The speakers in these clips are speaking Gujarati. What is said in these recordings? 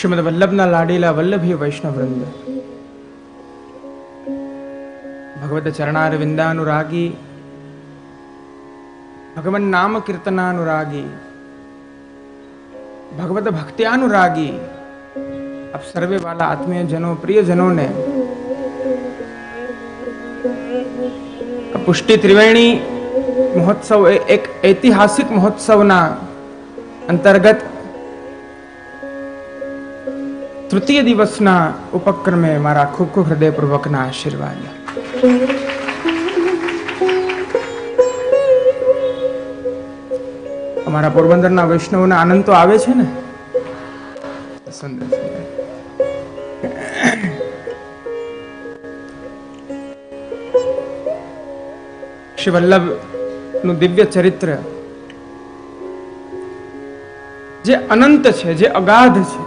શ્રીમદ વલ્લભના લાડીલા વલ્લભી વૈષ્ણવવૃંદ, ભગવત ચરણારવિંદાનુરાગી, ભગવન નામ કીર્તનાનુરાગી, भगवत भक्त्यानुरागी, आप सर्वे वाला आत्मीय जनों, प्रियजनों ने पुष्टि त्रिवेणी महोत्सव एक ऐतिहासिक महोत्सवना अंतर्गत तृतीय દિવસના ઉપક્રમે મારા ખૂબ ખૂબ હૃદયપૂર્વકના આશીર્વાદ. અમારા પોરબંદરના વૈષ્ણવોને આનંદ તો આવે છે ને. સુંદર શ્રી વલ્લભ નું દિવ્ય ચરિત્ર જે અનંત છે, જે અગાધ છે,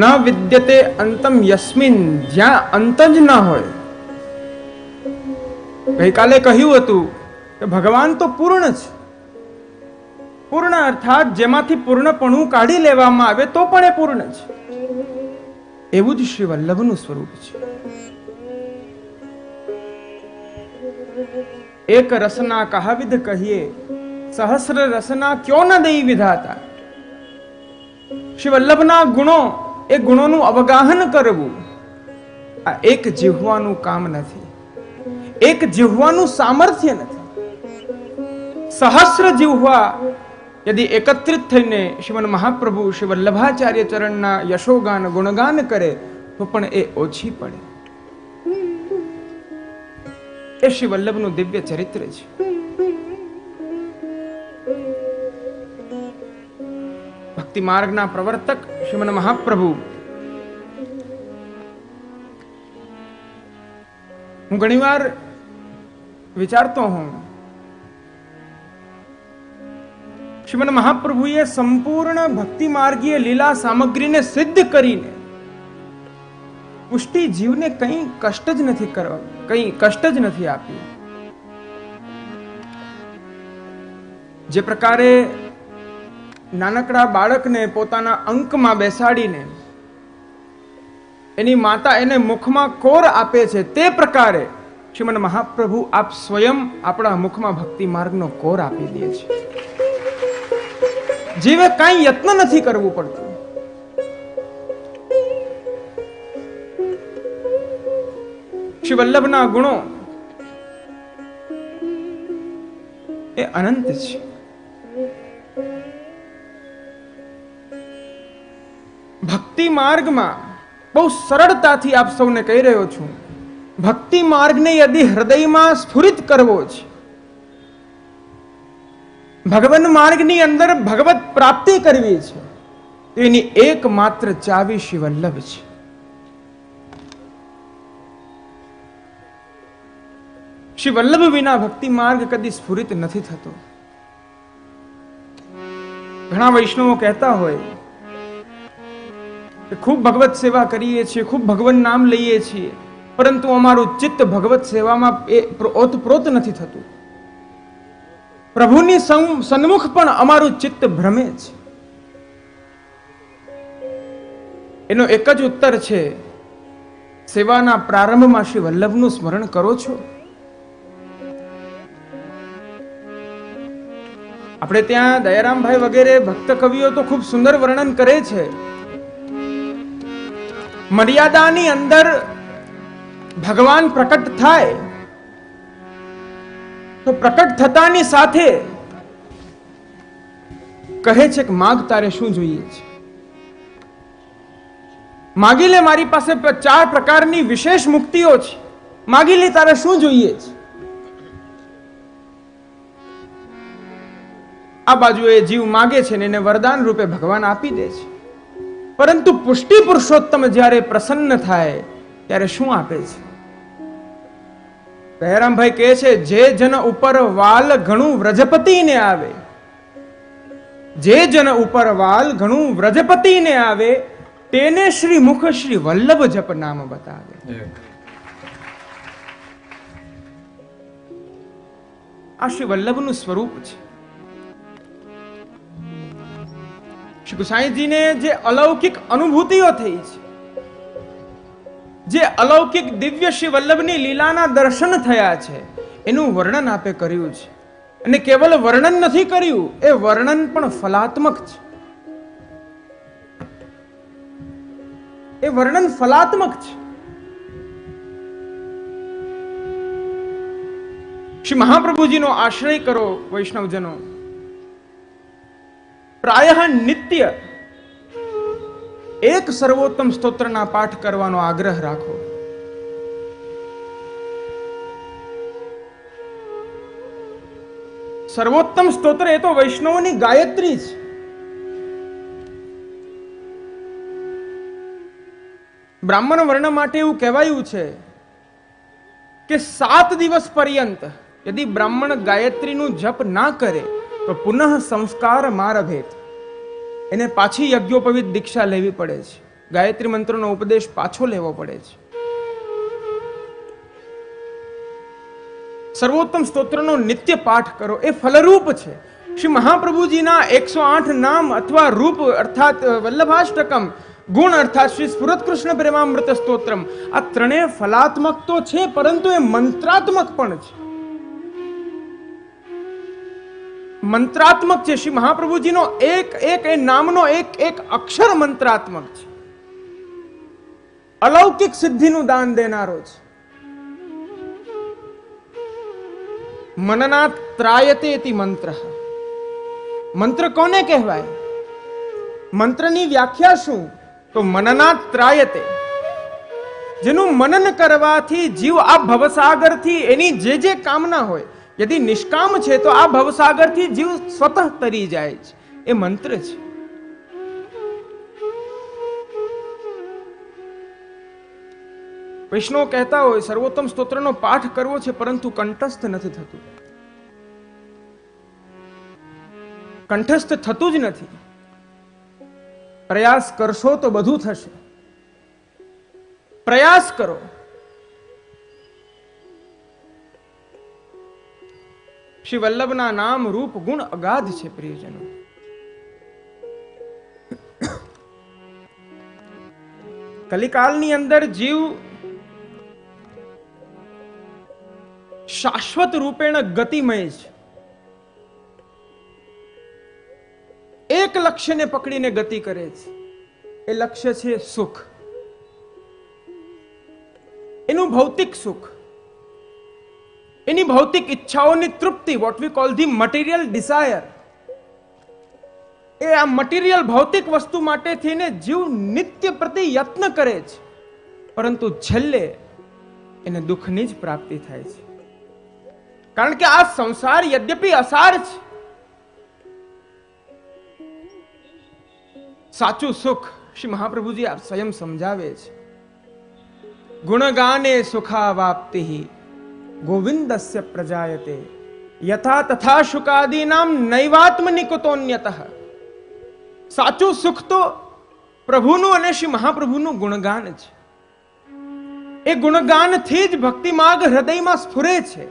ન વિદ્યતે અંતમ યસ્મિન, જ્યાં અંત જ ન હોય. ગઈકાલે કહ્યું હતું કે ભગવાન તો પૂર્ણ છે. પૂર્ણ અર્થાત જેમાંથી પૂર્ણપણું કાઢી લેવામાં આવે તો પણ એ પૂર્ણ છે. એવું જ શ્રી વલ્લભનું સ્વરૂપ છે. એક રસના કહાવિદ કહીએ, સહસ્ર રસના ક્યો ન દઈ વિધાતા. શ્રી વલ્લભના ગુણો, એ ગુણોનું અવગાહન કરવું આ એક જીવવાનું કામ નથી, એક જીવવાનું સામર્થ્ય નથી. સહસ્ર જીવવા यदि एकत्रित થઈને શ્રીમદ મહાપ્રભુ શ્રી વલ્લભાચાર્ય ચરણના યશોગાન ગુણગાન કરે તો પણ એ ઓછી પડે. એ શ્રી વલ્લભનું દિવ્ય ચરિત્ર છે. ભક્તિ માર્ગના પ્રવર્તક શ્રીમદ મહાપ્રભુ, હું ઘણીવાર વિચારતો હું, શ્રીમદ મહાપ્રભુએ સંપૂર્ણ ભક્તિ માર્ગીય લીલા સામગ્રીને સિદ્ધ કરીને પુષ્ટિ જીવને કંઈ કષ્ટ જ નથી કરવા, કંઈ કષ્ટ જ નથી આપ્યું. જે પ્રકારે નાનકડા બાળકને પોતાના અંકમાં બેસાડીને એની માતા એને મુખમાં કોર આપે છે, તે પ્રકારે શ્રીમદ મહાપ્રભુ આપ સ્વયં આપણા મુખમાં ભક્તિ માર્ગનો કોર આપી દે છે. જીવે કાંઈ યત્ન નથી કરવું પડતું. શ્રી વલ્લભના ગુણો એ અનંત છે. ભક્તિ માર્ગમાં બહુ સરળતાથી આપ સૌને કહી રહ્યો છું, ભક્તિ માર્ગને યદિ હૃદયમાં સ્ફુરિત કરવો છે, ભગવાન માર્ગની અંદર ભગવત પ્રાપ્તિ કરવી છે, તો એની એકમાત્ર ચાવી શ્રી વલ્લભ છે. શ્રી વલ્લભ વિના ભક્તિ માર્ગ કદી સ્ફુરિત નથી થતો. ઘણા વૈષ્ણવો કહેતા હોય કે ખૂબ ભગવત સેવા કરીએ છીએ, ખૂબ ભગવાન નામ લઈએ છીએ, પરંતુ અમારું ચિત્ત ભગવત સેવામાં ઓતપ્રોત નથી થતું. પ્રભુની સન્મુખ પણ અમારું ચિત્ત ભ્રમે છે. એનો એક જ ઉત્તર છે, સેવાના પ્રારંભમાં શ્રી વલ્લભનું સ્મરણ કરો છો? આપણે ત્યાં દયારામભાઈ વગેરે ભક્ત કવિઓ તો ખૂબ સુંદર વર્ણન કરે છે. મર્યાદાની અંદર ભગવાન પ્રકટ થાય તો પ્રકટ થતાની સાથે કહે છે કે માગ તારે શું જોઈએ છે, માગી લે, મારી પાસે 4 પ્રકારની વિશેષ મુક્તિઓ છે, માગી લે, તારે શું જોઈએ છે. આ બાજુ એ જીવ માગે છે ને એને વરદાન રૂપે ભગવાન આપી દે છે. પરંતુ પુષ્ટિ પુરુષોત્તમ જ્યારે પ્રસન્ન થાય ત્યારે શું આપે છે? દયારામભાઈ કહે છે, જે જન ઉપર વાલ ઘણું વ્રજપતિને આવે, જે જન ઉપર વાલ ઘણું વ્રજપતિને આવે, તેને શ્રી મુખ શ્રી વલ્લભ જપ નામ બતાવે. આ શ્રી વલ્લભનું સ્વરૂપ છે. શ્રી ગુસાઈજીને જે અલૌકિક અનુભૂતિઓ થઈ છે, જે અલૌકિક દિવ્ય શ્રી વલ્લભની લીલાના દર્શન થયા છે, એનું વર્ણન આપે કર્યું છે. અને કેવલ વર્ણન નથી કર્યું, એ વર્ણન પણ ફલાત્મક છે. એ વર્ણન ફલાત્મક છે. શ્રી મહાપ્રભુજીનો આશ્રય કરો વૈષ્ણવજનો. પ્રાયઃ નિત્ય એક સર્વોત્તમ સ્તોત્રના પાઠ કરવાનો આગ્રહ રાખો. સર્વોત્તમ સ્તોત્ર એ તો વૈષ્ણવની ગાયત્રી છે. બ્રાહ્મણ વર્ણ માટે એવું કહેવાયું છે કે 7 દિવસ પર્યંત યદિ બ્રાહ્મણ ગાયત્રીનું જપ ના કરે તો પુનઃ સંસ્કાર મારભેત, એને પાછી યજ્ઞોપવિત દીક્ષા લેવી પડે છે. ગાયત્રી મંત્રનો ઉપદેશ પાછો લેવો પડે છે. સર્વોત્તમ સ્તોત્રનો નિત્ય પાઠ કરો, એ ફલરૂપ છે. શ્રી મહાપ્રભુજીના 108 નામ અથવા રૂપ અર્થાત વલ્લભાષ્ટકમ, ગુણ અર્થાત શ્રી સ્ફુરત કૃષ્ણ પ્રેમામૃત સ્તોત્રમ, આ ત્રણેય ફલાત્મક તો છે, પરંતુ એ મંત્રાત્મક પણ છે. મંત્રાત્મક છે. શ્રી મહાપ્રભુજીનો એક એક એ નામનો એક એક અક્ષર મંત્રાત્મક છે. અલૌકિક સિદ્ધિનું દાન દેનારો છે. મનનાત ત્રાયતે ઇતિ મંત્ર. મંત્ર કોને કહેવાય? મંત્રની વ્યાખ્યા શું? તો મનનાત ત્રાયતે, જેનું મનન કરવાથી જીવ આ ભવસાગરથી એની જે કામના હોય, યદિ નિષ્કામ છે તો આ ભવસાગરથી જીવ સ્વતઃ તરી જાય છે. એ મંત્ર છે. વૈષ્ણવ કહેતા હોય સર્વોત્તમ સ્તોત્રનો પાઠ કરવો છે, પરંતુ કંઠસ્થ નથી થતું. કંઠસ્થ થતું જ નથી. પ્રયાસ કરશો તો બધું થશે. પ્રયાસ કરો. શ્રી વલ્લભના નામ રૂપ ગુણ અગાધ છે પ્રિયજનો. કલિકાલની અંદર જીવ શાશ્વત રૂપેણ ગતિમય છે. એક લક્ષ્યને પકડીને ગતિ કરે છે. એ લક્ષ્ય છે સુખ. એનું ભૌતિક સુખ, એની ભૌતિક ઈચ્છાઓની તૃપ્તિ, what we call the material desire. એ આ મટીરિયલ ભૌતિક વસ્તુ માટે થઈને જીવ નિત્ય પ્રતિ યત્ન કરે છે, પરંતુ છેલ્લે એને દુઃખની જ પ્રાપ્તિ થાય છે. કારણ કે આ સંસાર યદ્યપી અસાર છે, સાચું સુખ શ્રી મહાપ્રભુજી આપ સ્વયં સમજાવે છે. ગુણગાને સુખાવાપ્તિ ગોવિંદસ્ય પ્રજાયતે યથા તથા શુકાદીનામ નૈવાત્મનિકુતોન્યતઃ. સાચું સુખ તો પ્રભુનું અને શ્રી મહાપ્રભુનું ગુણગાન છે. એ ગુણગાનથી જ ભક્તિ માર્ગ હૃદયમાં સ્ફુરે છે.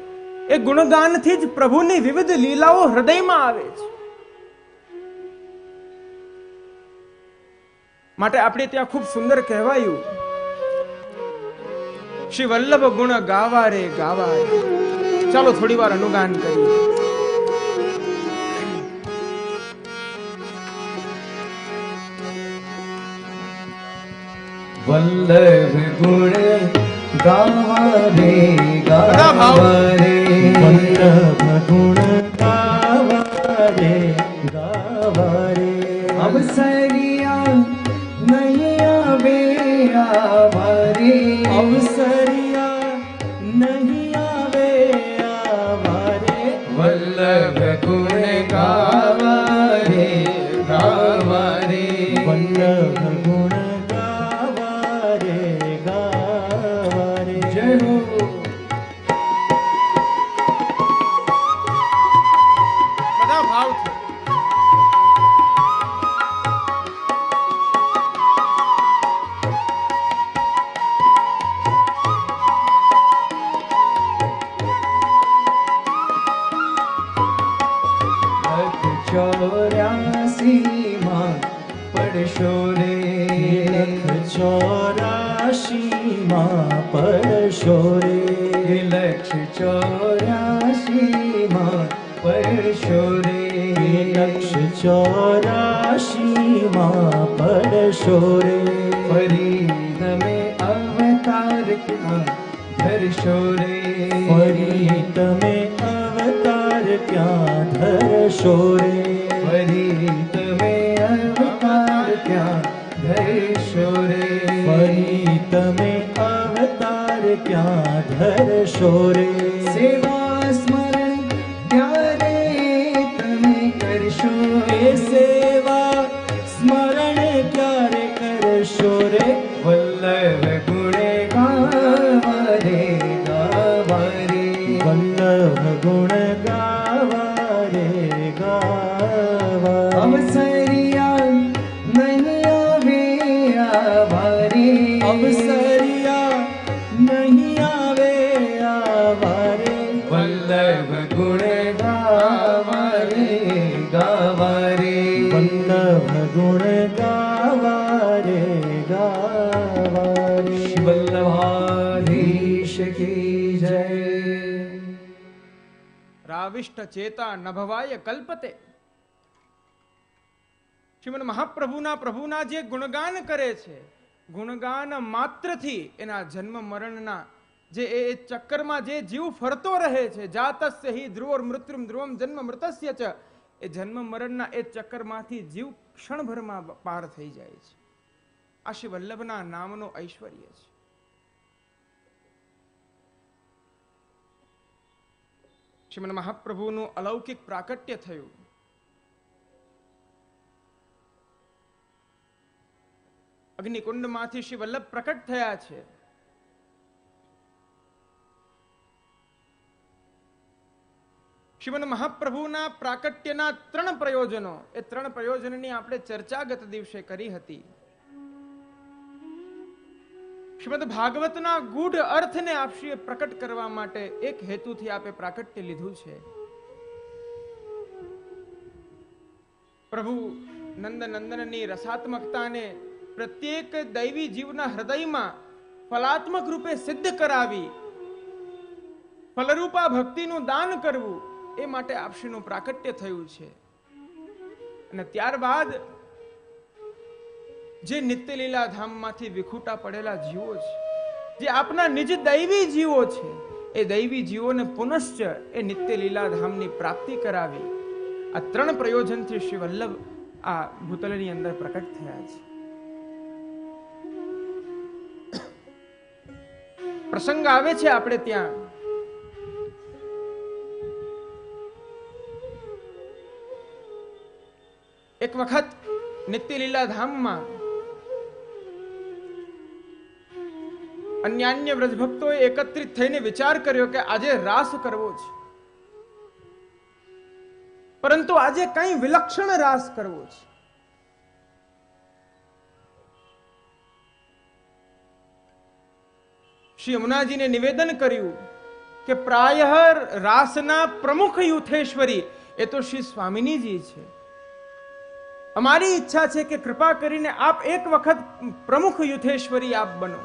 એ ગુણગાનથી જ પ્રભુની વિવિધ લીલાઓ હૃદયમાં આવે છે. માટે આપણે ત્યાં ખૂબ સુંદર કહેવાયું, શ્રી વલ્લભ ગુણ ગાવા રે ગાવા રે. ચાલો થોડી વાર અનુગાન કરીએ. વલ્લભ ગુણ ગાવા રે ગાવા રે, વલ્લભ ગુણ ગાવા રે ગાવા રે. અવસરિયા નહીં આવે આવારે, અવસરિયા નહીં આવે આવારે. વલ્લભ ગુણ ગાવા રે ગાવા રે, વલ્લભ ગુણ ગાવા રે ગાવા રે. જય હો. પડશો રે, લક્ષ 84 માં પડશો રે, લક્ષ 84 માં પડશો રે, ફરી તમે અવતાર ક્યાં ધરશો રે, ફરી તમે અવતાર ક્યાં ધરશો રે, ફરી તમે અવતાર ક્યાં ધરશો રે, ફરી તમે અવતાર ક્યાં ધરશો રે, સેવા સ્મરણ ત્યારે તમે કરશો રે, સેવા સ્મરણ ક્યારે કરશો રે, વલ્લભ ગુણ ગાવા રે ગાવા રે, વલ્લભ ગુણ ગાવા રે ગાવા, અવસરિયા નહીં આવે આવારે, અવસરિયા નહીં આવે આવારે, વલ્લભ ગુણ ગાવા રે ગાવા રે, વલ્લભ ગુણ ગાવા રે ગાવા રે, વલ્લભાધીશ કી જય. રાવિષ્ટ ચેતા નભવાય કલ્પતે. શ્રીમદ મહાપ્રભુના જે ગુણગાન કરે છે, ગુણગાન માત્રથી એના જન્મ મરણના જે એ ચક્કરમાં જે જીવ ફરતો રહે છે, જાતસ્ય હિ ધ્રુવર મૃત્યુમ ધ્રુવમ જન્મ મૃતસ્ય ચ, એ જન્મ મરણના એ ચક્કરમાંથી જીવ ક્ષણભરમાં પાર થઈ જાય છે. આ શ્રી વલ્લભના નામનો ઐશ્વર્ય છે. શ્રીમદ મહાપ્રભુનું અલૌકિક પ્રાકટ્ય થયું. અગ્નિકુંડમાંથી શ્રી વલ્લભ પ્રકટ થયા છે. શ્રીમદ મહાપ્રભુના પ્રાકટ્યના 3 પ્રયોજનો, એ 3 પ્રયોજનની આપણે ચર્ચા ગત દિવસે કરી હતી. શ્રીમદ ભાગવતના ગૂઢ અર્થને આપશ્રીએ પ્રકટ કરવા માટે એક હેતુથી આપે પ્રાકટ્ય લીધું છે. પ્રભુ નંદનંદનની રસાત્મકતાને પ્રત્યેક દૈવી જીવના હૃદયમાં ફલાત્મક રૂપે સિદ્ધ કરાવી ફલરૂપા ભક્તિનું દાન કરવું, એ માટે આપશ્રીનું પ્રાકટ્ય થયું છે. અને ત્યારબાદ જે નિત્ય લીલા ધામમાંથી વિખૂટા પડેલા જીવો છે, જે આપના નિજ દૈવી જીવો છે, એ દૈવી જીવોને પુનશ્ચ એ નિત્ય લીલા ધામની પ્રાપ્તિ કરાવી. આ 3 પ્રયોજનથી શ્રી વલ્લભ આ ભૂતલની અંદર પ્રકટ થયા છે. પ્રસંગ આવે છે આપણે ત્યાં એક વખત નિત્ય લીલા ધામમાં અન્ય વ્રજભક્તોએ એકત્રિત થઈને વિચાર કર્યો કે આજે રાસ કરવો છે, પરંતુ આજે કઈ વિલક્ષણ રાસ કરવો છે. શ્રી યમુનાજીને નિવેદન કર્યું કે પ્રાયઃ રાસના પ્રમુખ યુથેશ્વરી એ તો શ્રી સ્વામિનીજી છે. અમારી ઈચ્છા છે કે કૃપા કરીને આપ એક વખત પ્રમુખ યુથેશ્વરી આપ બનો.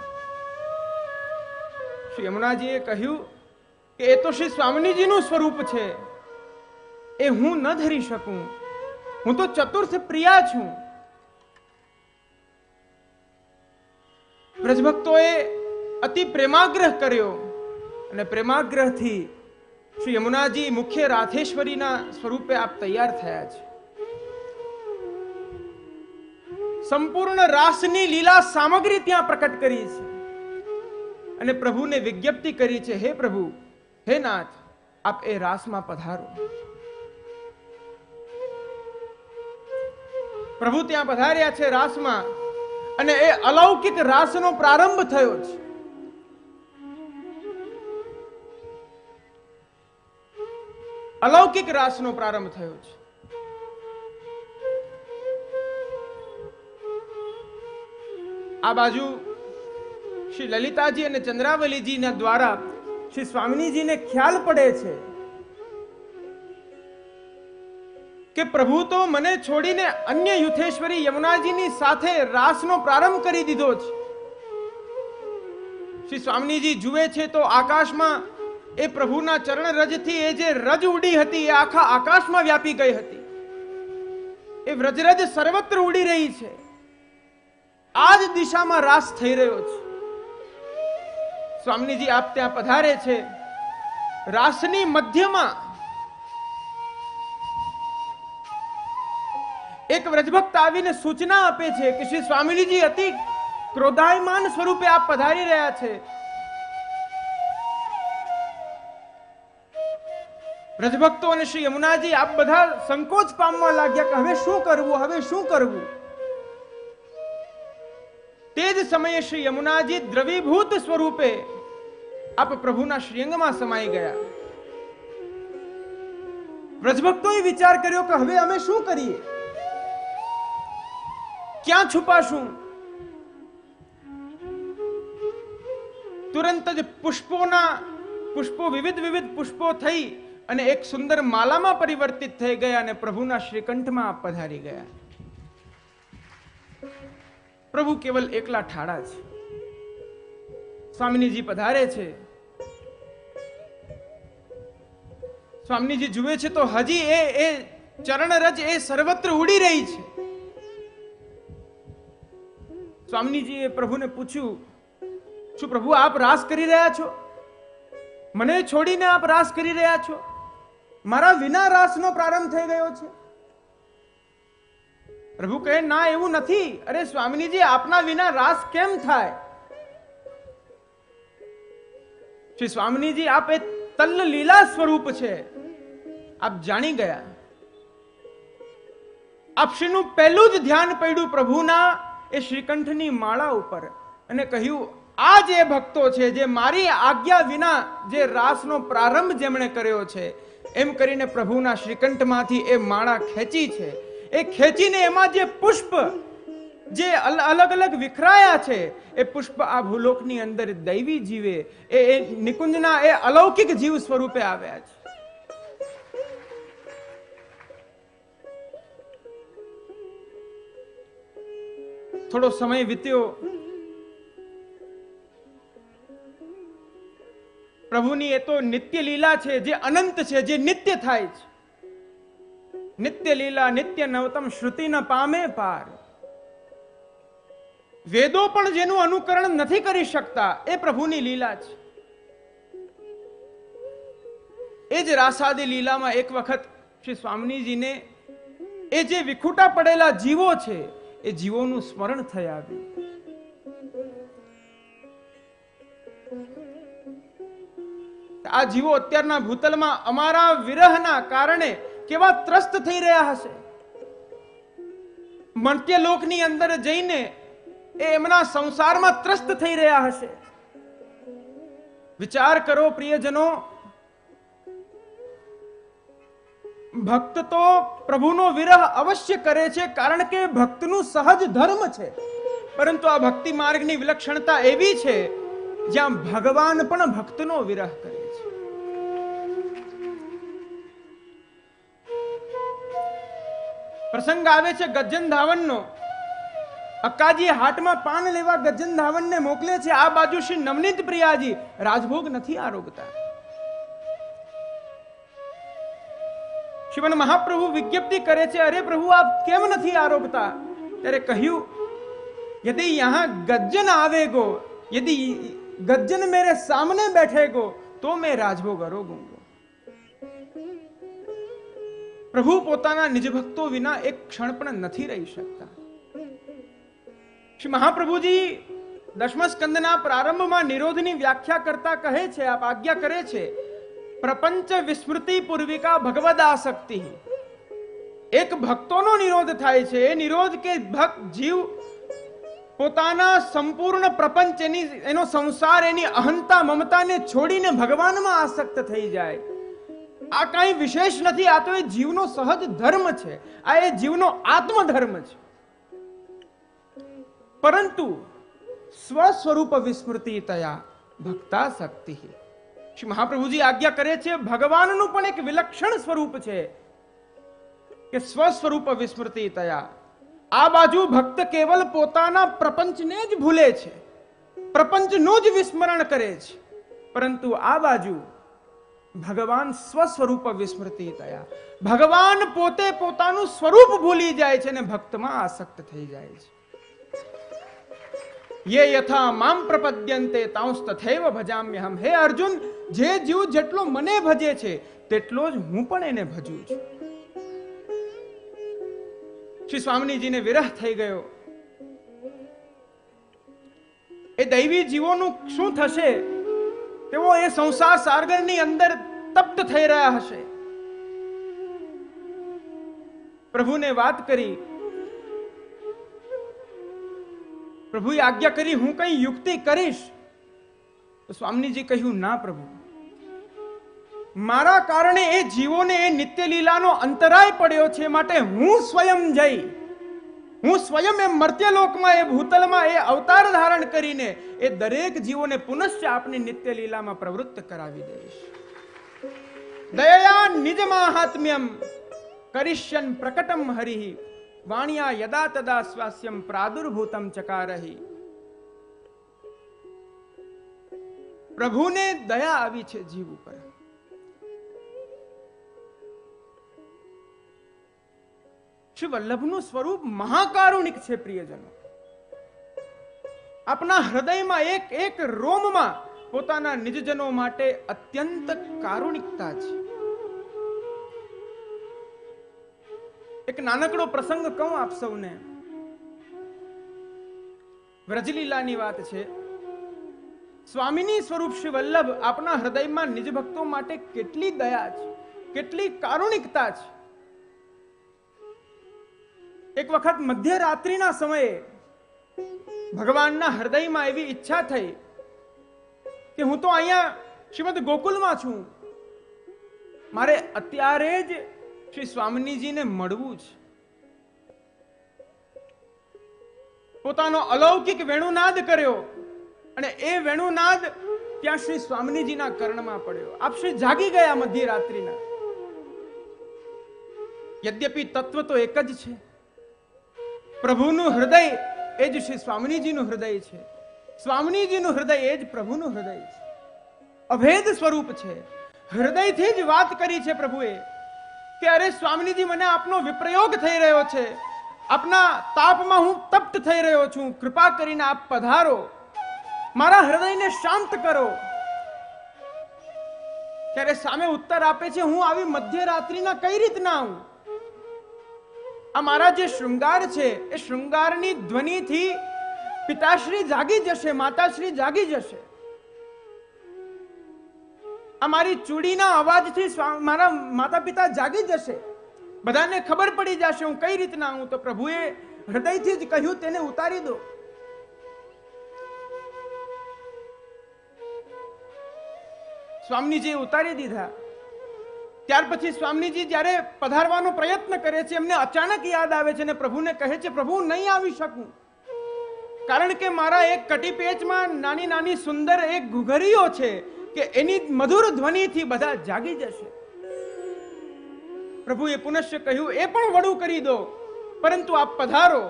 શ્રી યમુનાજીએ કહ્યું કે એ તો શ્રી સ્વામિનીજીનું સ્વરૂપ છે, એ હું ન ધરી શકું, હું તો ચતુર્થ પ્રિયા છું. વ્રજભક્તોએ અતિ પ્રેમાગ્રહ કર્યો અને પ્રેમાગ્રહથી શ્રી યમુનાજી મુખ્ય રાધેશ્વરીના સ્વરૂપે આપ તૈયાર થયા છે. સંપૂર્ણ રાસની લીલા સામગ્રી ત્યાં પ્રકટ કરી છે અને પ્રભુને વિજ્ઞપ્તિ કરી છે, હે પ્રભુ, હે નાથ, આપ એ રાસમાં પધારો. પ્રભુ ત્યાં પધાર્યા છે રાસમાં અને એ અલૌકિક રાસનો પ્રારંભ થયો છે. અલૌકિક રાસનો પ્રારંભ થયો છે. આ બાજુ શ્રી લલિતાજી અને ચંદ્રાવલીજીના દ્વારા શ્રી સ્વામિનીજીને ખ્યાલ પડે છે કે પ્રભુ તો મને છોડીને અન્ય યુથેશ્વરી યમુનાજીની સાથે રાસનો પ્રારંભ કરી દીધો છે. શ્રી સ્વામીજી જુએ છે તો આકાશમાં એ પ્રભુના ચરણ રજથી એ જે રજ ઉડી હતી એ આખા આકાશમાં વ્યાપી ગઈ હતી. એ વ્રજરજ સર્વત્ર ઉડી રહી છે. આ જ દિશામાં રાસ થઈ રહ્યો છે. સ્વામીજી આપ ત્યાં પધારે છે. રાસની મધ્યમાં એક વ્રજભક્ત આવીને સૂચના આપે છે કે શ્રી સ્વામીજી અતિ ક્રોધાયમાન સ્વરૂપે આપ પધારી રહ્યા છે. વ્રજભક્તો અને શ્રી યમુનાજી આપ બધા સંકોચ પામવા લાગ્યા કે હવે શું કરવું, હવે શું કરવું. તે જ સમયે શ્રી યમુનાજી દ્રવીભૂત સ્વરૂપે આપ પ્રભુના શ્રીઅંગમાં સમાઈ ગયા. વ્રજભક્તોએ વિચાર કર્યો કે હવે અમે શું કરીએ, ક્યાં છુપાશું. તુરંત જ પુષ્પો વિવિધ પુષ્પો થઈ અને એક સુંદર માલામાં પરિવર્તિત થઈ ગયા અને પ્રભુના શ્રીકંઠમાં પધારી ગયા. પ્રભુ કેવલ એકલા ઠાડા છે. સ્વામીજી પધારે છે. સ્વામીજી જુએ છે તો હજી એ ચરણ રજ એ સર્વત્ર ઉડી રહી છે. સ્વામીજીએ પ્રભુને પૂછ્યું, શું પ્રભુ આપ રાસ કરી રહ્યા છો? મને છોડીને આપ રાસ કરી રહ્યા છો? મારા વિના રાસનો પ્રારંભ થઈ ગયો છે? પ્રભુ કહે, ના એવું નથી. અરે સ્વામીજી, આપના વિના રાસ કેમ થાય? શ્રી સ્વામીજી આપ એ તલ્લ લીલા સ્વરૂપ છે, આપ જાણી ગયા. આપશ્રીનું પહેલું જ ધ્યાન પડ્યું પ્રભુના એ શ્રીકંઠની માળા ઉપર અને કહ્યું, આ જે ભક્તો છે જે મારી આજ્ઞા વિના જે રાસનો પ્રારંભ જેમણે કર્યો છે, એમ કરીને પ્રભુના શ્રીકંઠમાંથી એ માળા ખેંચી છે. એ ખેંચીને એમાં જે પુષ્પ જે અલગ અલગ વિખરાયા છે એ પુષ્પ આ ભૂલોકની અંદર દૈવી જીવે એ નિકુંજના એ અલૌકિક જીવ સ્વરૂપે આવ્યા છે. થોડો સમય વીત્યો. પ્રભુની એ તો નિત્ય લીલા છે, જે અનંત છે, જે નિત્ય થાય છે. નિત્ય લીલા નિત્ય નવતમ શ્રુતિ ન પામે પાર. વેદો પણ જેનું અનુકરણ નથી કરી શકતા એ પ્રભુની લીલા છે. એ જ રાસાદી લીલામાં એક વખત શ્રી સ્વામીજીને એ જે વિખૂટા પડેલા જીવો છે એ જીવોનું સ્મરણ થઈ આવ્યું. આ જીવો અત્યારના ભૂતલમાં અમારા વિરહના કારણે કેવા ત્રસ્ત થઈ રહ્યા હશે. મર્ત્ય લોકની અંદર જઈને એ એમના સંસારમાં ત્રસ્ત થઈ રહ્યા હશે. વિચાર કરો પ્રિયજનો, ભક્ત તો પ્રભુનો વિરહ અવશ્ય કરે છે, કારણ કે ભક્તનું સહજ ધર્મ છે. પરંતુ આ ભક્તિ માર્ગની વિલક્ષણતા એવી છે જ્યાં ભગવાન પણ ભક્તનો વિરહ કરે છે. પ્રસંગ આવે છે ગજ્જન ધાવનનો. અક્કાજી હાટમાં પાન લેવા ગજ્જન ધાવનને મોકલે છે. આ બાજુ શ્રી નવનીત પ્રિયાજી રાજભોગ નથી આરોગતા. શિવન મહાપ્રભુ વિજ્ઞપ્તિ કરે છે, અરે પ્રભુ આપ કેમ નથી આરોગતા? ત્યારે કહ્યું, यदि यहां गज्जन आवेगो, यदि गज्जन मेरे सामने बैठेगो तो मैं राजभोग आरोगूंगा. પ્રભુ પોતાના નિજ ભક્તો વિના એક ક્ષણ પણ નથી રહી શકતા. શ્રી મહાપ્રભુજી દશમ સ્કંદના પ્રારંભમાં નિરોધની વ્યાખ્યા કરતા કહે છે, આપ આજ્ઞા કરે છે, પ્રપંચ વિસ્મૃતિ પૂર્વિકા ભગવદાસક્તિ. એક ભક્તોનો નિરોધ થાય છે. એ નિરોધ કે ભક્ત જીવ પોતાના સંપૂર્ણ પ્રપંચ, એનો સંસાર, એની અહંતા મમતાને છોડીને ભગવાનમાં આસક્ત થઈ જાય. આ કઈ વિશેષ નથી. આ તો એ જીવનો સહજ ધર્મ છે. આ એ જીવનો આત્મધર્મ છે. પરંતુ સ્વસ્વરૂપ વિસ્મૃતિ તયા ભક્તાસક્તિ. શ્રી મહાપ્રભુજી આજ્ઞા કરે છે, ભગવાનનું પણ એક વિલક્ષણ સ્વરૂપ છે કે સ્વસ્વરૂપ વિસ્મૃતિ તયા. આ બાજુ ભક્ત કેવલ પોતાના પ્રપંચને જ ભૂલે છે. પ્રપંચનું જ વિસ્મરણ કરે છે, પરંતુ આ બાજુ ભગવાન સ્વસ્વરૂપ વિસ્મૃતિ થયા. ભગવાન પોતે પોતાનું સ્વરૂપ ભૂલી જાય છે અને ભક્તમાં આસક્ત થઈ જાય છે. યે યથા મામ પ્રપદ્યન્તે તાંસ તથૈવ ભજામ્યહમ. હે અર્જુન, જે જીવ જેટલો મને ભજે છે તેટલો જ હું પણ એને ભજું છું. શ્રી સ્વામીજીને વિરહ થઈ ગયો. એ દૈવી જીવોનું શું થશે? તેઓ એ સંસાર સાગરની અંદર તપ્ત થઈ રહ્યા હશે. પ્રભુને વાત કરી. પ્રભુએ આજ્ઞા કરી, હું કઈ યુક્તિ કરીશ. તો સ્વામીજી કહ્યું, ના પ્રભુ, મારા કારણે એ જીવોને એ નિત્ય લીલાનો અંતરાય પડ્યો છે, માટે હું સ્વયં જઈ, હું સ્વયં એ મર્ત્યલોકમાં, એ ભૂતલમાં એ અવતાર ધારણ કરીને એ દરેક જીવોને પુનશ્ચ આપની નિત્ય લીલામાં પ્રવૃત્ત કરાવી દઈશ. દયા નિજ માહાત્મ્યમ કરિષ્યન પ્રકટમ હરિ વાણ્યા યદા તદા સ્વાસ્યમ પ્રાદુર્ભૂતમ ચકારહી. પ્રભુને દયા આવી છે જીવ ઉપર. શ્રી વલ્લભનું સ્વરૂપ મહાકારુણિક છે. પ્રિયજનો, આપના હૃદયમાં એક એક રોમમાં પોતાના નિજજનો માટે અત્યંત કારુણિકતા છે. એક નાનકડો પ્રસંગ કહું આપ સૌને. વ્રજલીલાની વાત છે. સ્વામીની સ્વરૂપ શ્રી વલ્લભ આપના હૃદયમાં નિજ ભક્તો માટે કેટલી દયા છે, કેટલી કારુણિકતા છે. એક વખત મધ્યરાત્રિના સમયે ભગવાનના હૃદયમાં એવી ઈચ્છા થઈ કે હું તો અહીંયા શ્રીમદ ગોકુલમાં છું, મારે અત્યારે જ શ્રી સ્વામીજીને મળવું છે. પોતાનો અલૌકિક વેણુનાદ કર્યો અને એ વેણુનાદ ત્યાં શ્રી સ્વામીજીના કર્ણમાં પડ્યો. આપ શ્રી જાગી ગયા મધ્યરાત્રિના. યદ્યપિ તત્વ તો એક જ છે. પ્રભુનું હૃદય એ જ શ્રી સ્વામીજીનું હૃદય છે. સ્વામીજીનું હૃદય એ જ પ્રભુનું હૃદય છે. અભેદ સ્વરૂપ છે. હૃદયથી જ વાત કરી છે પ્રભુએ કે અરે સ્વામીજી, મને આપનો વિપ્રયોગ થઈ રહ્યો છે, આપના તાપમાં હું તપ્ત થઈ રહ્યો છું, કૃપા કરીને આપ પધારો, મારા હૃદયને શાંત કરો. ત્યારે સામે ઉત્તર આપે છે, હું આવી મધ્યરાત્રિના કઈ રીતના આવું? આ મારા જે શૃંગાર છે એ શૃંગારની ધ્વનિથી પિતાશ્રી જાગી જશે, માતાશ્રી જાગી જશે. આ મારી ચૂડીના અવાજથી મારા માતા પિતા જાગી જશે, બધાને ખબર પડી જશે હું કઈ રીતના આવું. તો પ્રભુએ હૃદયથી જ કહ્યું, તેને ઉતારી દો. સ્વામીજી ઉતારી દીધા. ત્યાર પછી સ્વામીજી જ્યારે પધારવાનો પ્રયત્ન કરે છે, એમને અચાનક યાદ આવે છે અને પ્રભુને કહે છે, પ્રભુ નહીં આવી શકું, કારણ કે મારા એક કટીપેચમાં નાની નાની સુંદર એક ઘુઘરીઓ છે કે એની મધુર ધ્વનિથી બધા જાગી જશે. પ્રભુએ પુનશ્ચ કહ્યું, એ પણ વડું કરી દો, પરંતુ આપ પધારો,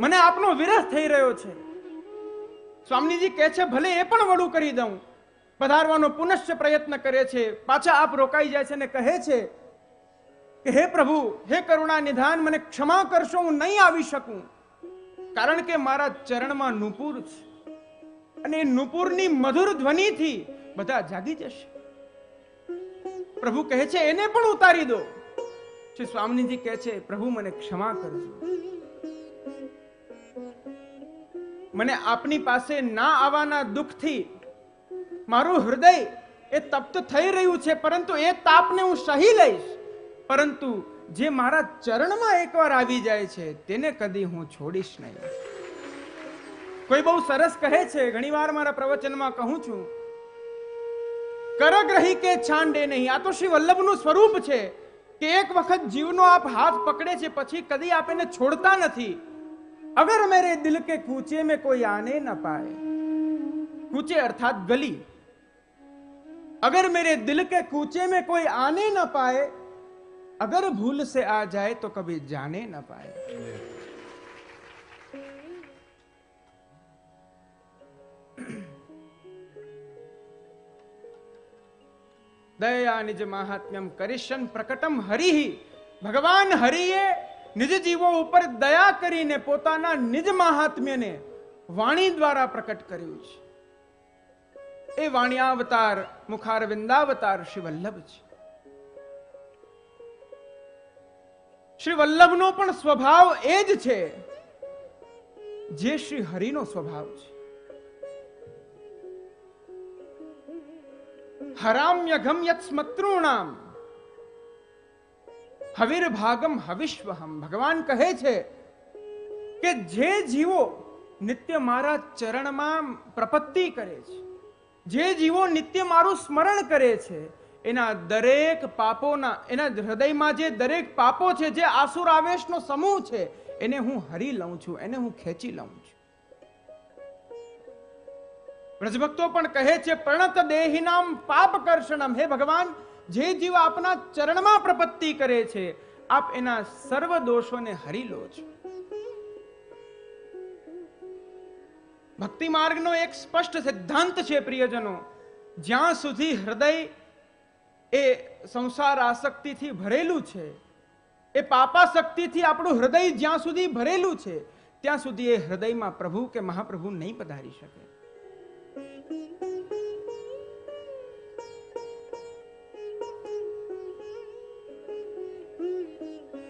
મને આપનો વિરહ થઈ રહ્યો છે. સ્વામીજી કહે છે, ભલે એ પણ વડું કરી દઉં. પધારવાનો પુનશ્ચ પ્રયત્ન કરે છે. પાછા આપ રોકાઈ જાય છે અને કહે છે કે હે પ્રભુ, હે કરુણા નિધાન, મને ક્ષમા કરશો, હું નહીં આવી શકું, કારણ કે મારા ચરણમાં નુપુર છે અને એ નુપુરની મધુર ધ્વનિથી બધા જાગી જશે. પ્રભુ કહે છે, એને પણ ઉતારી દો. શ્રી સ્વામીજી કહે છે, પ્રભુ મને ક્ષમા કરજો, મને આપની પાસે ના આવવાના દુઃખથી મારું હૃદય એ તપ્ત થઈ રહ્યું છે, પરંતુ એ તાપને હું સહી લઈશ, પરંતુ જે મારા ચરણમાં એકવાર આવી જાય છે તેને કદી હું છોડીશ નહીં. કોઈ બહુ સરસ કહે છે, ઘણીવાર મારા પ્રવચનમાં કહું છું, કરગ્રહી કે છાંડે નહીં. આ તો શ્રી વલ્લભનું સ્વરૂપ છે કે એક વખત જીવનો આપ હાથ પકડે છે પછી કદી આપ એને છોડતા નથી. અગર મેરે દિલ કે કૂચે में कोई आने न पाए, कूचे अर्थात गली, अगर मेरे दिल के कूचे में कोई आने न पाए, अगर भूल से आ जाए तो कभी जाने न पाए. દયા નિજ મહાત્મ્યમ કરીશન પ્રકટમ હરિ. ભગવાન હરિએ નિજ જીવો ઉપર દયા કરીને પોતાના નિજ મહાત્મ્યને વાણી દ્વારા પ્રકટ કર્યું છે. એ વાણ્યાવતાર મુખારવિંદાવતાર શ્રી વલ્લભ છે. શ્રી વલ્લભનો પણ સ્વભાવ એ જ છે જે શ્રી હરિનો સ્વભાવ છે. હરામ્યઘમ યત સ્મતૃણામ હવિર્ભાગમ હવિશ્વહમ. ભગવાન કહે છે કે જે જીવો નિત્ય મારા ચરણમાં પ્રપત્તિ કરે છે, જે જીવો નિત્ય મારું સ્મરણ કરે છે, એના દરેક પાપોના, એના હૃદયમાં જે દરેક પાપો છે, જે આસુર આવેશનો સમૂહ છે, એને હું હરી લઉં છું, એને હું ખેંચી લઉં છું. વ્રજભક્તો પણ કહે છે પ્રણત દેહિનામ પાપ કર્ષણમ. હે ભગવાન, જે જીવ આપના ચરણમાં પ્રપત્તિ કરે છે, આપ એના સર્વ દોષોને હરી લો છો. ભક્તિ માર્ગનો એક સ્પષ્ટ સિદ્ધાંત છે પ્રિયજનો, જ્યાં સુધી હૃદય એ સંસાર આસક્તિથી ભરેલું છે, એ પાપાશક્તિથી આપણું હૃદય જ્યાં સુધી ભરેલું છે, ત્યાં સુધી એ હૃદયમાં પ્રભુ કે મહાપ્રભુ નહીં પધારી શકે.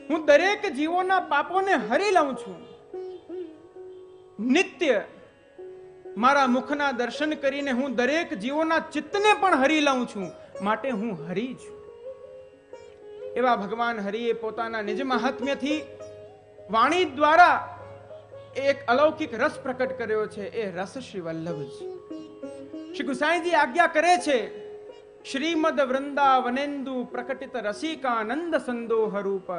હું દરેક જીવોના પાપોને હરી લઉં છું. નિત્ય મારા મુખના દર્શન કરીને હું દરેક જીવોના ચિત્તને પણ હરી લઉં છું, માટે હું હરી છું. એવા ભગવાન હરિએ પોતાના નિજ મહાત્મ્યથી વાણી દ્વારા એક અલૌકિક રસ પ્રકટ કર્યો છે. એ રસ શ્રી વલ્લભ છે. શ્રી ગુસાઈજી આજ્ઞા કરે છે, શ્રીમદ વૃંદાવનેન્દુ પ્રકટિત રસિકાનંદ સંદોહ રૂપ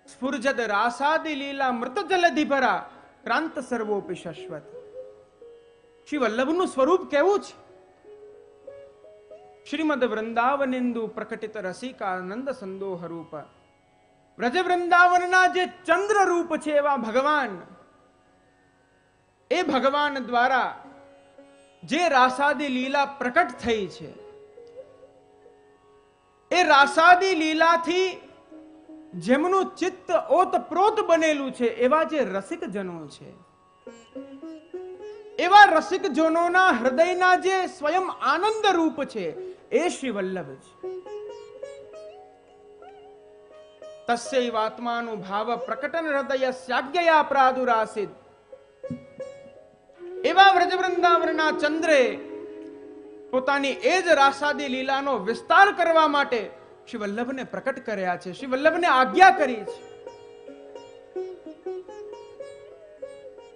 સ્ફુરજદ રાસાદિ લીલા મૃત જલધિભરા ક્રાંત સર્વોપી શાશ્વત. શ્રી વલ્લભનું સ્વરૂપ કેવું છે? શ્રીમદ વૃંદાવનેન્દુ પ્રકટિત રસિકાનંદ સંદોહ રૂપ. વ્રજ વૃંદાવનના જે ચંદ્ર રૂપ છે એવા ભગવાન, એ ભગવાન દ્વારા જે રાસાદી લીલા પ્રકટ થઈ છે, એ રાસાદી લીલાથી જેમનું ચિત્ત ઓતપ્રોત બનેલું છે, એવા જે રસિક જનો છે, એવા રસિક જનોના હૃદયના જે સ્વયં આનંદ રૂપ છે, એ શ્રી વલ્લભ છે. તસ્યૈવાત્માનું ભાવ પ્રકટન હૃદય સ્યાજ્ઞયા પ્રાદુરાસિત. એવા વ્રજ વૃંદાવનના ચંદ્રે પોતાની એ જ રાસાદી લીલાનો વિસ્તાર કરવા માટે શ્રી વલ્લભને પ્રકટ કર્યા છે, શ્રી વલ્લભને આજ્ઞા કરી છે.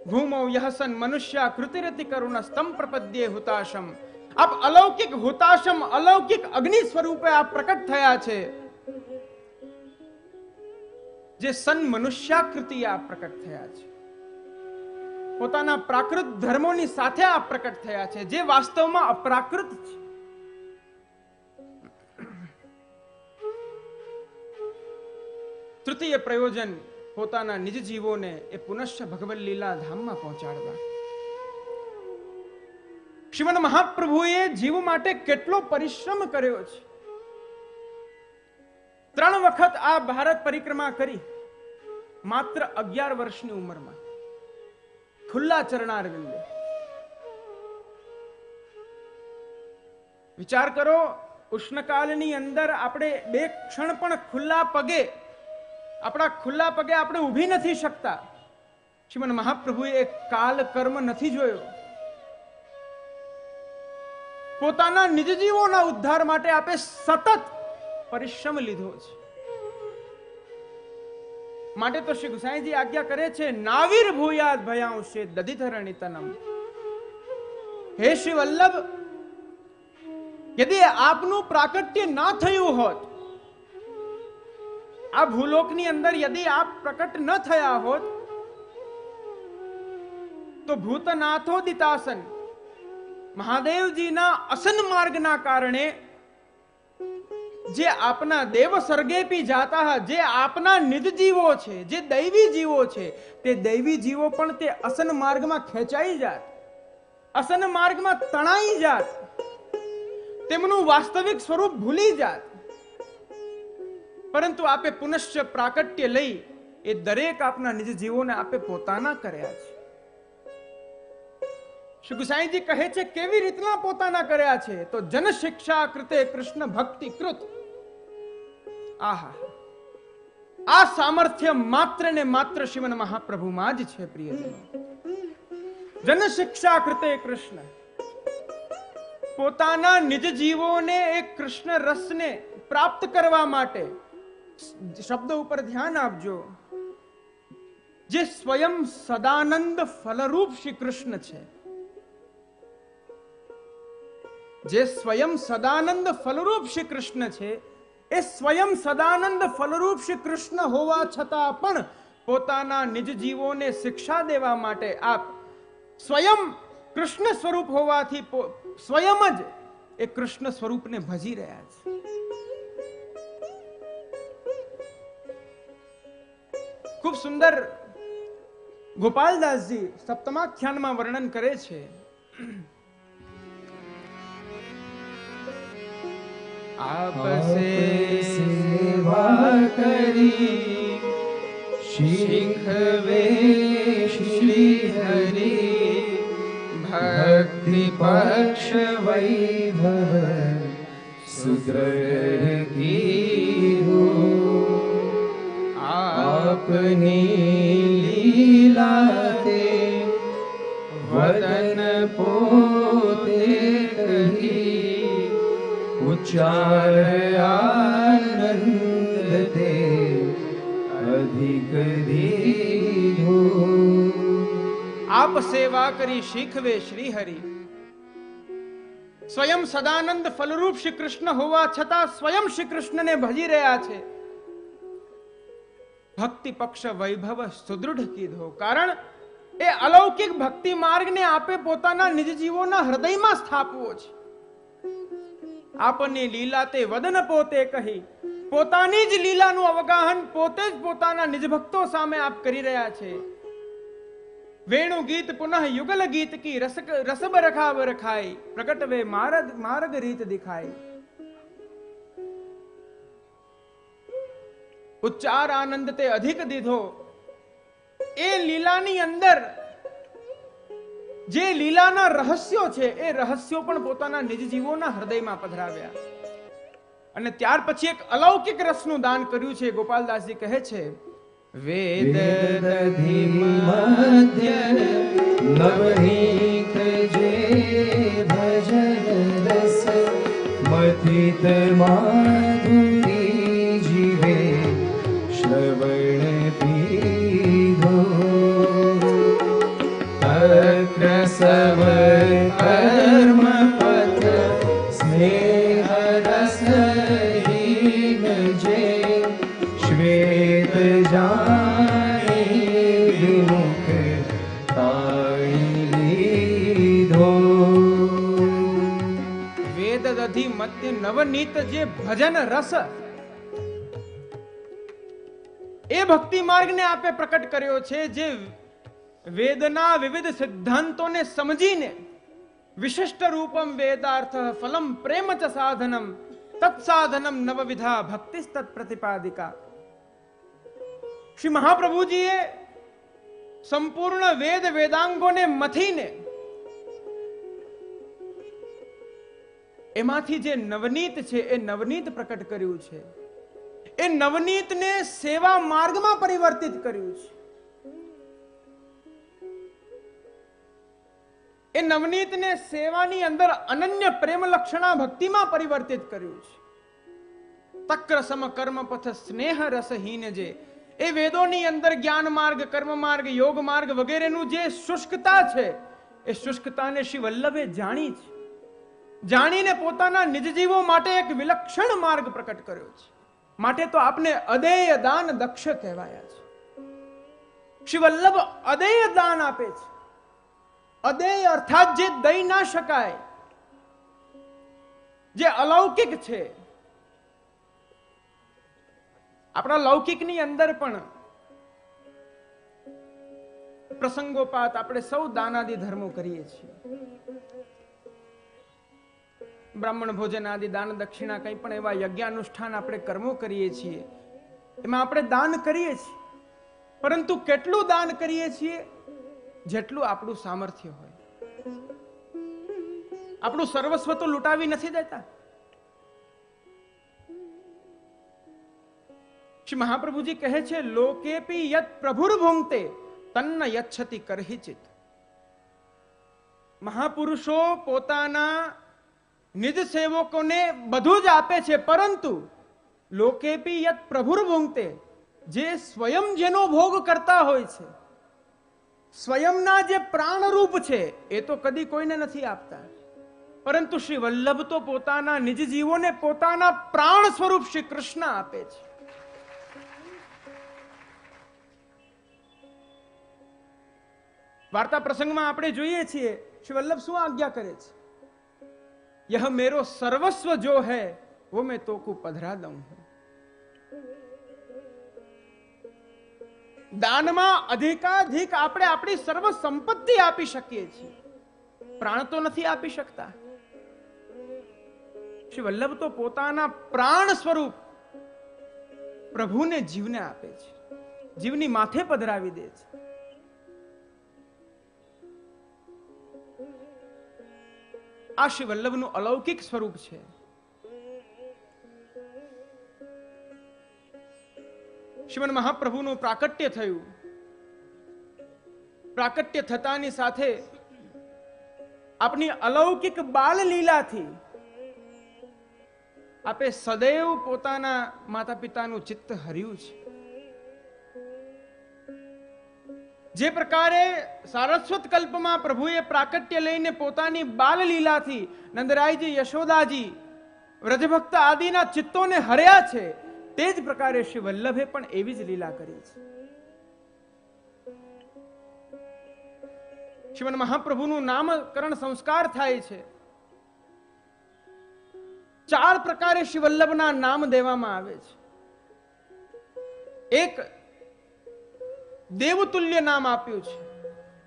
ભૂમૌ યહસન મનુષ્ય કૃતિરતિ કરુણ સ્તમ પ્રપદ્યે હુતાશમ. આપ અલૌકિક હુતાશમ, અલૌકિક અગ્નિ સ્વરૂપે આપ પ્રકટ થયા છે. જે સન મનુષ્યાકૃતિ આપ પ્રકટ થયા છે, પોતાના પ્રાકૃત ધર્મોની સાથે આપ પ્રકટ થયા છે, જે વાસ્તવમાં અપ્રાકૃત છે. તૃતીય પ્રયોજન પોતાના નિજ જીવોને એ પુનશ્ચ ભગવત લીલા ધામમાં પહોંચાડવા. શ્રીમદ મહાપ્રભુએ જીવ માટે કેટલો પરિશ્રમ કર્યો છે. 3 વખત આ ભારત પરિક્રમા કરી, માત્ર 11 વર્ષની ઉંમરમાં, ખુલ્લા ચરણારવિંદે. વિચાર કરો, ઉષ્ણકાલની અંદર આપણે 2 ક્ષણ પણ ખુલ્લા પગે આપણે ઊભી નથી શકતા. શ્રીમદ મહાપ્રભુએ એક કાલ કર્મ નથી જોયો. પોતાના નિજ જીવોના ઉદ્ધાર માટે આપે સતત પરિશ્રમ લીધો છે. માટે તો શ્રી ગુસાઈજી આજ્ઞા કરે છે, નાવીર ભૂયાદ ભયાંશે દધિધરણિતનમ. હે શ્રી વલ્લભ, યદિ આપનું પ્રાકટ્ય ના થયું હોત, આ ભૂલોકની અંદર યદિ આપ પ્રકટ ન થયા હોત, તો ભૂતનાથોદિતાસન મહાદેવજીના અસન માર્ગના કારણે જે આપના દેવ સર્ગેપી જાતા, જે આપના નિજ જીવો છે, જે દૈવી જીવો છે, તે દૈવી જીવો પણ તે અસન માર્ગમાં ખેંચાઈ જાત, અસન માર્ગમાં તણાઈ જાત. તેમનું વાસ્તવિક સ્વરૂપ ભૂલી જાત. પરંતુ આપે પુનશ્ચ પ્રાકટ્ય લઈ એ દરેક આપના નિજ જીવોને આપે પોતાના કર્યા છે. શ્રી ગુસાઈજી કહે છે કેવી રીતના પોતાના કર્યા છે? તો જન શિક્ષા કૃતે કૃષ્ણ ભક્તિ કૃત. આહા, આ સામર્થ્ય માત્ર ને માત્ર શ્રીમન મહાપ્રભુમાં જ છે. પ્રિયજનો, જન શિક્ષા કૃતે કૃષ્ણ, પોતાના નિજ જીવોને એક કૃષ્ણ રસને પ્રાપ્ત કરવા માટે, શબ્દ ઉપર ધ્યાન આપજો, જે સ્વયં સદાનંદ ફલરૂપ શ્રી કૃષ્ણ છે, જે સ્વયં સદાનંદ ફલરૂપ શ્રી કૃષ્ણ છે, એ સ્વયં સદાનંદ ફલરૂપ શ્રી કૃષ્ણ હોવા છતાં પણ પોતાના નિજ જીવોને શિક્ષા દેવા માટે આપ સ્વયં કૃષ્ણ સ્વરૂપ હોવાથી સ્વયં જ એ કૃષ્ણ સ્વરૂપને ભજી રહ્યા છે. ખૂબ સુંદર ગોપાલદાસજી સપ્તમાખ્યાનમાં વર્ણન કરે છે. આપ સેવા કરી શીખવે શ્રી હરિ, ભક્તિ પક્ષ વૈભવ સુદ્રઢ કીધું. આપની લીલા તે વદન પોતે કહી, ઉચ્ચાર આનંદ તે અધિક દીધું. આપ સેવા કરી શીખવે શ્રી હરિ, સ્વયં સદાનંદ ફલરૂપ શ્રી કૃષ્ણ હોવા છતાં સ્વયં શ્રી કૃષ્ણને ભજી રહ્યા છે. ભક્તિ પક્ષ વૈભવ સુદૃઢ કીધો, કારણ એ અલૌકિક ભક્તિ માર્ગને આપે પોતાના નિજ જીવોના હૃદયમાં સ્થાપવો છે. આપની લીલા તે વદન પોતે કહી, પોતાની જ લીલાનું અવગાહન પોતે જ પોતાના નિજ ભક્તો સામે આપ કરી રહ્યા છે. વેણુ ગીત પુનઃ યુગલ ગીત કી રસ બરખા બરખાઈ, પ્રકટ વે માર્ગ રીત દિખાઈ. ઉચ્ચાર આનંદ તે અધિક દીધો, એ લીલાની અંદર જે લીલાના રહસ્યો છે એ રહસ્યો પણ પોતાના નિજ જીવોના હૃદયમાં પધરાવ્યા. અને ત્યાર પછી એક અલૌકિક રસનું દાન કર્યું છે. ગોપાલદાસજી કહે છે, વેદ દધિ મધ્ય નવનીત જે ભજન રસ, મથિત માધુરી જીવે શ્રવણ પીધો. તત્રસવ કર્મ પથ સ્નેહ રસ હીન જે, શ્વેત જાણી વિમુખ તાણી લીધો. વેદ દધિ મધ્ય નવનીત જે ભજન રસ, એ ભક્તિ માર્ગને આપે પ્રકટ કર્યો છે, જે વેદના વિવિધ સિદ્ધાંતોને સમજીને વિશિષ્ટ રૂપમ વેદાર્થ ફલમ પ્રેમ ચ સાધનમ તત્સાધનમ નવવિધા ભક્તિ તત્ પ્રતિપાદિકા. શ્રી મહાપ્રભુજીએ સંપૂર્ણ વેદ વેદાંગોને મથીને એમાંથી જે નવનીત છે એ નવનીત પ્રકટ કર્યું છે. એ નવનીતને સેવા માર્ગમાં પરિવર્તિત કર્યું છે. એ નવનીતને સેવાની અંદર અનન્ય પ્રેમ લક્ષણા ભક્તિમાં પરિવર્તિત કર્યું છે. તક્ર સમ કર્મ પથ સ્નેહ રસહીન, જે એ વેદોની અંદર જ્ઞાન માર્ગ, કર્મ માર્ગ, યોગ માર્ગ વગેરેનું જે શુષ્કતા છે એ શુષ્કતાને શ્રી વલ્લભે જાણી છે. જાણીને પોતાના નિજ જીવો માટે એક વિલક્ષણ માર્ગ પ્રકટ કર્યો છે. માટે તો આપને અદેય દાન દક્ષ કહેવાયા છે. શ્રી વલ્લભ અદેય દાન આપે છે. અદેય અર્થાત જે દઈ ના શકાય, જે અલૌકિક છે. આપણા લૌકિકની અંદર પણ પ્રસંગોપાત આપણે સૌ દાનાદિ ધર્મો કરીએ છીએ. બ્રાહ્મણ ભોજન આદિ દાન દક્ષિણા કંઈ પણ એવા યજ્ઞાનુષ્ઠાન આપણે કર્મો કરીએ છીએ, એમાં આપણે દાન કરીએ છીએ, પરંતુ કેટલું દાન કરીએ છીએ? જેટલું આપણું સામર્થ્ય હોય. આપણું સર્વસ્વ તો લૂંટાવી નથી દેતા. શ્રી મહાપ્રભુજી કહે છે, લોકેપી યત પ્રભુર ભોંગતે તન્ન યચ્છતિ કરહિચિત. મહાપુરુષો પોતાના નિજ સેવકોને બધું જ આપે છે, પરંતુ લોકેપી યત પ્રભુર ભોંગતે, જે સ્વયં જેનો ભોગ કરતા હોય છે, સ્વયંના જે પ્રાણરૂપ છે, એ તો કદી કોઈને નથી આપતા. પરંતુ શ્રી વલ્લભ તો પોતાના નિજ જીવોને પોતાના પ્રાણ સ્વરૂપ શ્રી કૃષ્ણ આપે છે. વાર્તા પ્રસંગમાં આપણે જોઈએ છીએ શ્રી વલ્લભ શું આજ્ઞા કરે છે? યહ મેરો સર્વસ્વ જો હૈ વો મેં તોકુ પધરા દઉં હું. દાનમાં અધિકાધિક આપણે આપણી સર્વ સંપત્તિ આપી શકીએ છીએ, પ્રાણ તો નથી આપી શકતા. શ્રી વલ્લભ તો પોતાના પ્રાણ સ્વરૂપ પ્રભુને જીવને આપે છે, જીવની માથે પધરાવી દે છે. આ શ્રી વલ્લભનું અલૌકિક સ્વરૂપ છે. શ્રીમદ મહાપ્રભુનું પ્રાકટ્ય થયું. પ્રાકટ્ય થતાની સાથે આપની અલૌકિક બાલ લીલાથી આપે સદૈવ પોતાના માતા પિતાનું ચિત્ત હર્યું છે. જે પ્રકારે સારસ્વત કલ્પમાં પ્રભુએ પ્રાકટ્ય લઈને પોતાની બાલ લીલાથી નંદરાયજી, યશોદાજી, વ્રજભક્ત આદિના ચિત્તોને હર્યા છે, તે જ પ્રકારે શ્રી વલ્લભે પણ એવી જ લીલા કરી છે. શ્રીમદ મહાપ્રભુનું નામકરણ સંસ્કાર થાય છે. 4 પ્રકારે શ્રી વલ્લભના નામ દેવામાં આવે છે. એક દેવતુલ્ય નામ આપ્યું છે,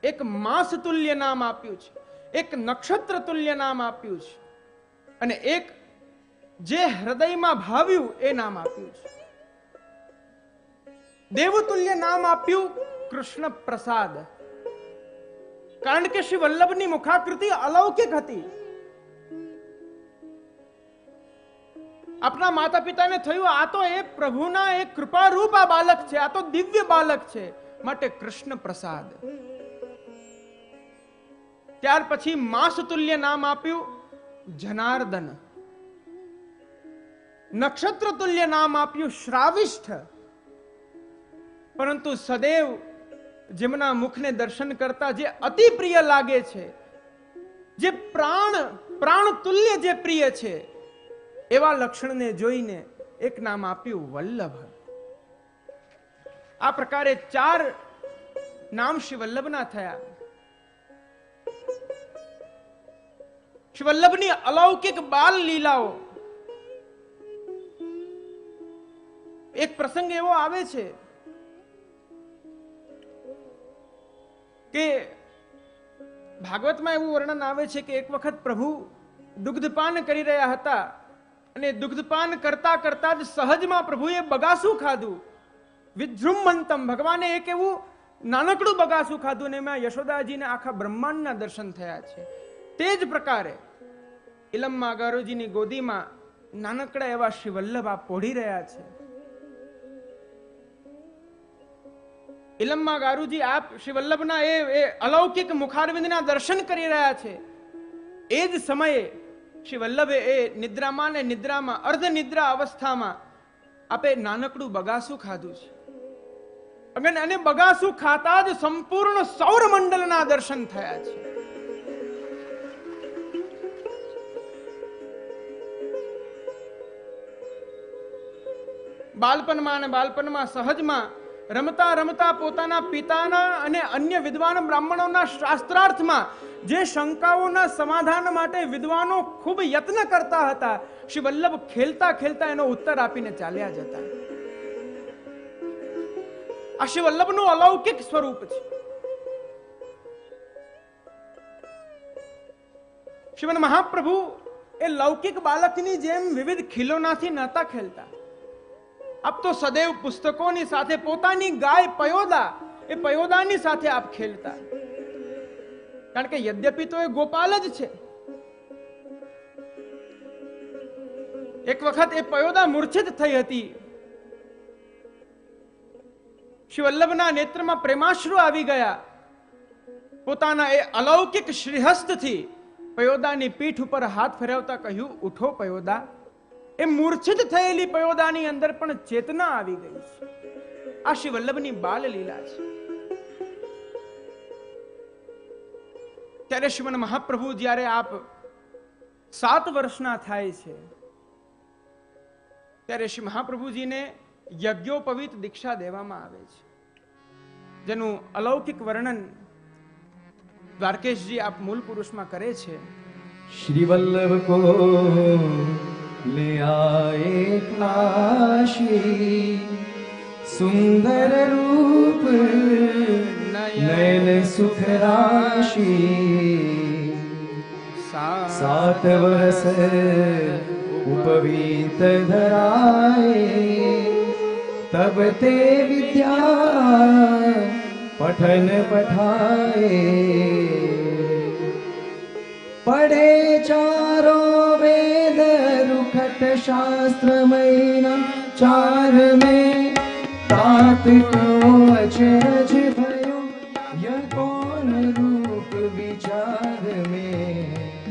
એક માસ તુલ્ય નામ આપ્યું છે, એક નક્ષત્ર તુલ્ય નામ આપ્યું છે, અને એક જે હૃદયમાં ભાવ્યું એ નામ આપ્યું છે. દેવતુલ્ય નામ આપ્યું કૃષ્ણ પ્રસાદ, કારણ કે શ્રી વલ્લભની મુખાકૃતિ અલૌકિક હતી. આપના માતા પિતાને થયું આ તો એ પ્રભુના એક કૃપારૂપ આ બાલક છે, આ તો દિવ્ય બાલક છે, માટે કૃષ્ણ પ્રસાદ. ત્યાર પછી માસ તુલ્ય નામ આપ્યું જનાર્દન, નક્ષત્ર તુલ્ય નામ આપ્યું શ્રાવિષ્ઠ. પરંતુ સદૈવ જેમના મુખને દર્શન કરતા જે અતિ પ્રિય લાગે છે, જે પ્રાણ તુલ્ય જે પ્રિય છે, એવા લક્ષણને જોઈને એક નામ આપ્યું વલ્લભ. આ પ્રકારે 4 નામ શ્રી વલ્લભના થયા. શ્રી વલ્લભની અલૌકિક બાલ લીલાઓ. એક પ્રસંગ એવો આવે છે કે ભાગવતમાં એવું વર્ણન આવે છે કે એક વખત પ્રભુ દુગ્ધપાન કરી રહ્યા હતા, અને દુગ્ધપાન કરતા કરતા જ સહજમાં પ્રભુએ બગાસું ખાધું. વિજૃંભંતમ, ભગવાને એક એવું નાનકડું બગાસું ખાધું, ને એમાં યશોદાજીને આખા બ્રહ્માંડના દર્શન થયા છે. તે જ પ્રકારે ઇલમ્મા ગારુજીની ગોદીમાં નાનકડા એવા શ્રી વલ્લભ આ પોઢી રહ્યા છે. ઇલમ્મા ગારુજી આપ શ્રી વલ્લભના એ અલૌકિક મુખારવિંદના દર્શન કરી રહ્યા છે. એ જ સમયે શ્રી વલ્લભે એ નિદ્રામાં ને નિદ્રામાં અર્ધ નિદ્રા અવસ્થામાં આપે નાનકડું બગાસું ખાધું છે. અને બગાસું ખાતા જ સંપૂર્ણ સૌરમંડળના દર્શન થયા છે. બાળપણમાં સહજમાં રમતા રમતા પોતાના પિતાના અને અન્ય વિદ્વાન બ્રાહ્મણોના શાસ્ત્રાર્થમાં જે શંકાઓના સમાધાન માટે વિદ્વાનો ખૂબ યત્ન કરતા હતા, શ્રી વલ્લભ ખેલતા ખેલતા એનો ઉત્તર આપીને ચાલ્યા જતા. આ શ્રી વલ્લભનું અલૌકિક સ્વરૂપ છે. શ્રીમદ મહાપ્રભુ એ એ લૌકિક બાલકની જેમ વિવિધ ખીલોનાથી નહોતા ખેલતા. આપ તો સદૈવ પુસ્તકોની સાથે પોતાની ગાય પયોદા, એ પયોદાની સાથે આપ ખેલતા. કારણ કે યદ્યપિ તો એ ગોપાલ જ છે. એક વખત એ પયોદા મૂર્છિત થઈ હતી. શ્રી વલ્લભના નેત્રમાં પ્રેમાશ્રુ આવી ગયા. પોતાના એ અલૌકિક શ્રીહસ્તથી પયોદાની પીઠ ઉપર હાથ ફેરવતા કહ્યું, ઉઠો પયોદા. એ મૂર્છિત થયેલી પયોદાની અંદર પણ ચેતના આવી ગઈ છે. આ શ્રી વલ્લભની બાલ લીલા છે. ત્યારે શ્રીમન મહાપ્રભુ જ્યારે આપ 7 વર્ષના થાય છે, ત્યારે શ્રી મહાપ્રભુજીને યજ્ઞોપવિત દીક્ષા દેવામાં આવે છે, જેનું અલૌકિક વર્ણન દ્વારકેશજી આપ મૂળ પુરુષમાં કરે છે. श्री वल्लभ को ले आए काशी, सुंदर रूप नयन सुख राशि, 7 वर्ष उपवीत धराए, तब ते विद्या पठन पठाए, पढ़े चारो वेद रुखट शास्त्र महीना 4 में, तात को अचरज भयो यह कौन रूप विचार में,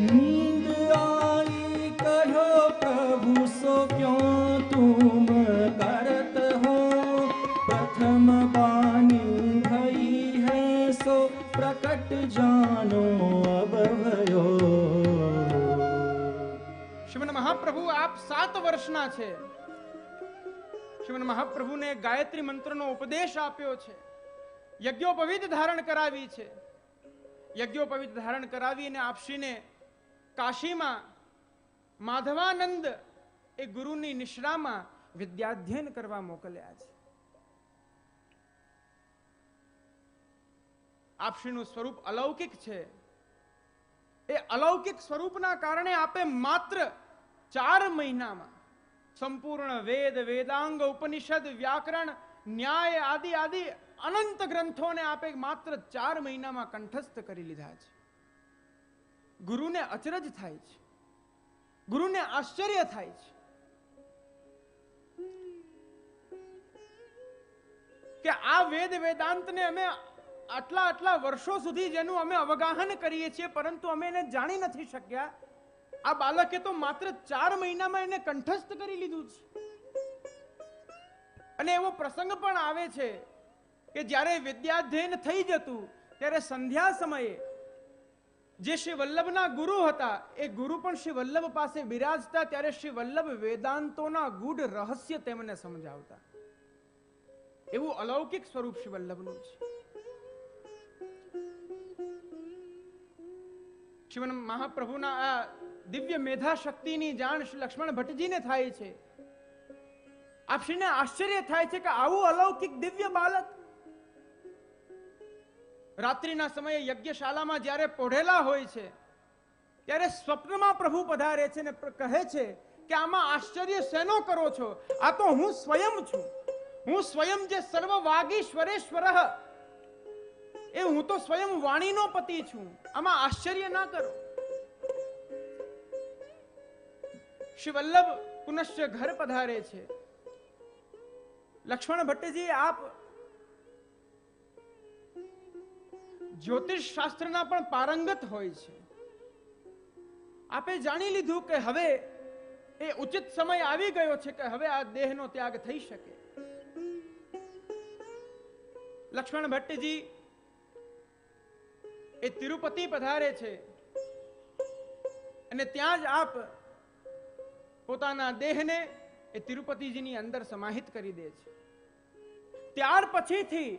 नींद आई कहो प्रभु सो क्यों तुम करत हो, प्रथम बानी भई है सो प्रकट जानो अब भयो. શ્રીમન મહાપ્રભુ આપ 7 વર્ષના છે. શ્રીમન મહાપ્રભુને ગાયત્રી મંત્રનો ઉપદેશ આપ્યો છે. યજ્ઞોપવિત ધારણ કરાવી છે. યજ્ઞોપવિત ધારણ કરાવીને આપશ્રીને કાશીમાં માધવાનંદ એ ગુરુની નિશ્રામાં વિદ્યાધ્યયન કરવા મોકલ્યા છે. આપશ્રીનું સ્વરૂપ અલૌકિક છે. એ અલૌકિક સ્વરૂપના કારણે આપે માત્ર 4 મહિનામાં સંપૂર્ણ વેદ, વેદાંગ, ઉપનિષદ, વ્યાકરણ, ન્યાય આદિ આદિ અનંત ગ્રંથોને આપે માત્ર 4 મહિનામાં કંઠસ્થ કરી લીધા છે. ગુરુને અચરજ થાય છે, ગુરુને આશ્ચર્ય થાય છે કે આ વેદ વેદાંતને અમે આટલા વર્ષો સુધી જેનું અમે અવગાહન કરીએ છીએ, પરંતુ અમે એને જાણી નથી શક્યા. આ બાલકે તો માત્ર 4 મહિનામાં એને કંઠસ્થ કરી લીધું છે. અને એવો પ્રસંગ પણ આવે છે કે જ્યારે વિદ્યાધ્યયન થઈ જતું, ત્યારે સંધ્યા સમયે જે શ્રી વલ્લભના ગુરુ હતા, એ ગુરુ પણ શ્રી વલ્લભ પાસે બિરાજતા. ત્યારે શ્રી વલ્લભ વેદાંતોના ગૂઢ રહસ્ય તેમને સમજાવતા. એવું અલૌકિક સ્વરૂપ શ્રી વલ્લભનું છે. શ્રીમન મહાપ્રભુના આ દિવ્ય મેધા શક્તિની જાણ શ્રી લક્ષ્મણ ભટ્ટજીને થાય છે. આપશ્રીને આશ્ચર્ય થાય છે કે આવું અલૌકિક દિવ્ય બાલક. રાત્રિના સમયે યજ્ઞશાળામાં જ્યારે પોઢેલા હોય છે, ત્યારે સ્વપ્નમાં પ્રભુ પધારે છે ને કહે છે કે આમાં આશ્ચર્ય શેનો કરો છો? આ તો હું સ્વયં છું. હું સ્વયં જે સર્વવાગીશ્વરેશ્વર, એ હું તો સ્વયં વાણીનો પતિ છું. આમાં આશ્ચર્ય ના કરો. શ્રી વલ્લભ પુનશ્ચ ઘર પધારે છે. લક્ષ્મણ ભટ્ટજી આપ જ્યોતિષ શાસ્ત્રના પણ પારંગત હોય છે. આપે જાણી લીધું કે હવે એ ઉચિત સમય આવી ગયો છે કે હવે આ દેહનો ત્યાગ થઈ શકે. લક્ષ્મણ ભટ્ટજી એ તિરુપતિ પધારે છે અને ત્યાં જ આપ પોતાના દેહને એ તિરુપતિજીની અંદર સમાહિત કરી દે છે. ત્યાર પછીથી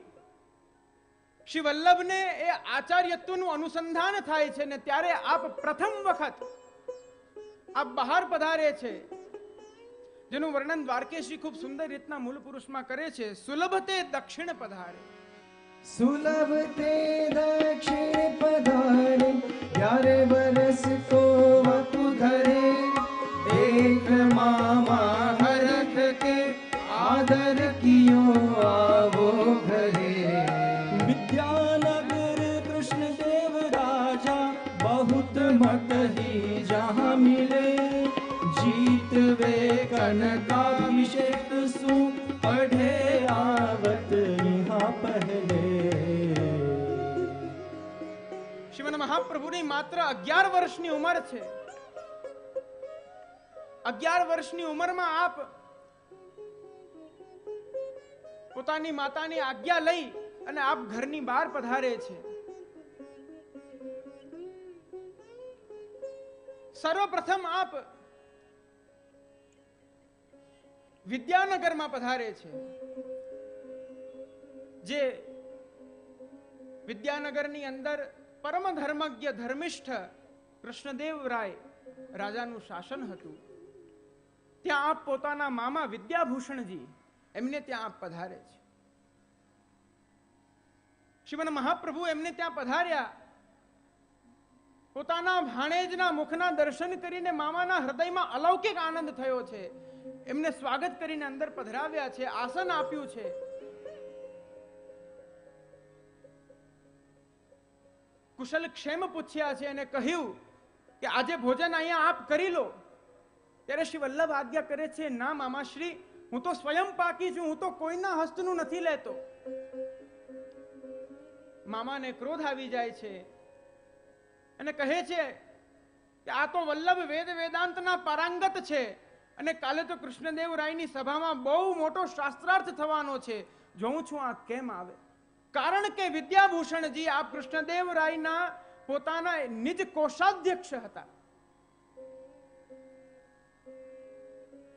શ્રી વલ્લભને એ આચાર્યત્વનું અનુસંધાન થાય છે ને ત્યારે આપ પ્રથમ વખત આપ બહાર પધારે છે, જેનું વર્ણન દ્વારકેશજી ખૂબ સુંદર રીતના મૂળ પુરુષમાં કરે છે. સુલભ તે દક્ષિણ પધારે, सुलभ ते दक्षिण पधारे, ग्यारह बरस को वपु धरे, एक मामा हरख के आदर कियो आवो घरे। विद्यानगर कृष्ण देव राजा, बहुत मत ही जहाँ मिले, जीत वे कनकाभिषेक सु पढ़े आवत यहाँ पहले। શ્રીમદ મહાપ્રભુની માત્ર 11 વર્ષની ઉંમર છે. 11 વર્ષની ઉંમરમાં આપ પોતાની માતાની આજ્ઞા લઈ અને આપ ઘરની બહાર પધારે છે. સર્વપ્રથમ આપ વિદ્યાનગરમાં પધારે છે, જે વિદ્યાનગરની અંદર પરમ ધર્મજ્ઞ ધર્મિષ્ઠ કૃષ્ણદેવ રાય રાજાનું શાસન હતું. ત્યાં આપ પોતાના મામા વિદ્યાભૂષણજી એમને ત્યાં આપ પધારે છે. શ્રીમદ મહાપ્રભુ એમને ત્યાં પધાર્યા, પોતાના ભાણેજના મુખના દર્શન કરીને મામાના હૃદયમાં અલૌકિક આનંદ થયો છે. એમને સ્વાગત કરીને અંદર પધરાવ્યા છે, આસન આપ્યું છે. કુશલ ક્ષેમ પૂછ્યા છે અને કહ્યું કે આજે ભોજન અહીંયા આપ કરી લો. ત્યારે શ્રી વલ્લભ આજ્ઞા કરે છે, ના મામાશ્રી, હું તો સ્વયં પાકી છું, હું તો કોઈના હસ્તનું નથી લેતો. મામાને ક્રોધ આવી જાય છે અને કહે છે કે આ તો વલ્લભ વેદ વેદાંતના પારંગત છે અને કાલે તો કૃષ્ણદેવ રાયની સભામાં બહુ મોટો શાસ્ત્રાર્થ થવાનો છે. જોઉં છું આ કેમ આવે. કારણ કે વિદ્યાભૂષણજી આપ કૃષ્ણદેવ રાયના પોતાના નિજ કોષાધ્યક્ષ હતા.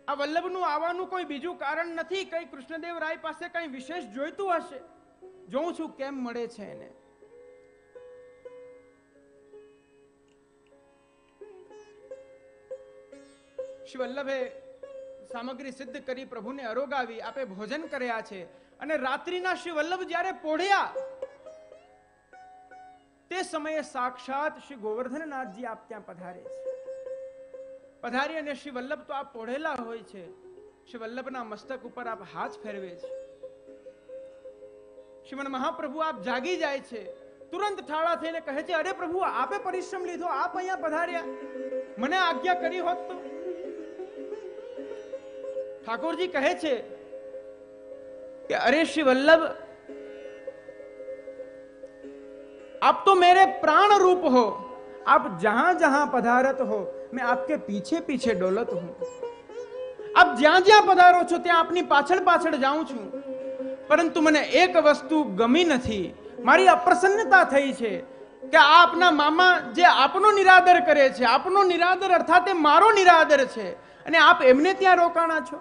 આ વલ્લભનું આવવાનું કોઈ બીજું કારણ નથી, કઈ કૃષ્ણદેવ રાય પાસે કઈ વિશેષ જોઈતું હશે. જોઉં છું કેમ મળે છે એને. શ્રી વલ્લભે સામગ્રી સિદ્ધ કરી પ્રભુને અરોગાવી, આપે ભોજન કર્યા છે અને રાત્રિના શ્રી વલ્લભ જ્યારે પોઢ્યા તે સમયે સાક્ષાત શ્રી ગોવર્ધનનાથજી આપ ત્યાં પધારે છે. પધારી અને શ્રી વલ્લભ તો આપ પોઢેલા હોય છે, શ્રી વલ્લભના મસ્તક ઉપર આપ હાથ ફેરવે છે. શ્રીમદ મહાપ્રભુ આપ જાગી જાય છે, તુરંત ઠાળા થઈને કહે છે, અરે પ્રભુ, આપે પરિશ્રમ લીધો, આપ અહીંયા પધાર્યા, મને આજ્ઞા કરી હોત તો. ઠાકોરજી કહે છે कि अरे श्री वल्लभ, आप तो मेरे प्राण रूप हो, आप जहां जहां पधारत हो मैं आपके पीछे पीछे डोलत हूं. आप ज्યાં જ્યાં પધારો છો ત્યાં આપની પાછળ પાછળ જાઉં છું. પરંતુ મને એક વસ્તુ ગમી નથી, મારી અપ્રસન્નતા થઈ છે કે આપના મામા જે આપનો નિરાદર કરે છે, આપનો નિરાદર અર્થાત મારો નિરાદર છે, અને આપ એમને ત્યાં રોકાણા છો.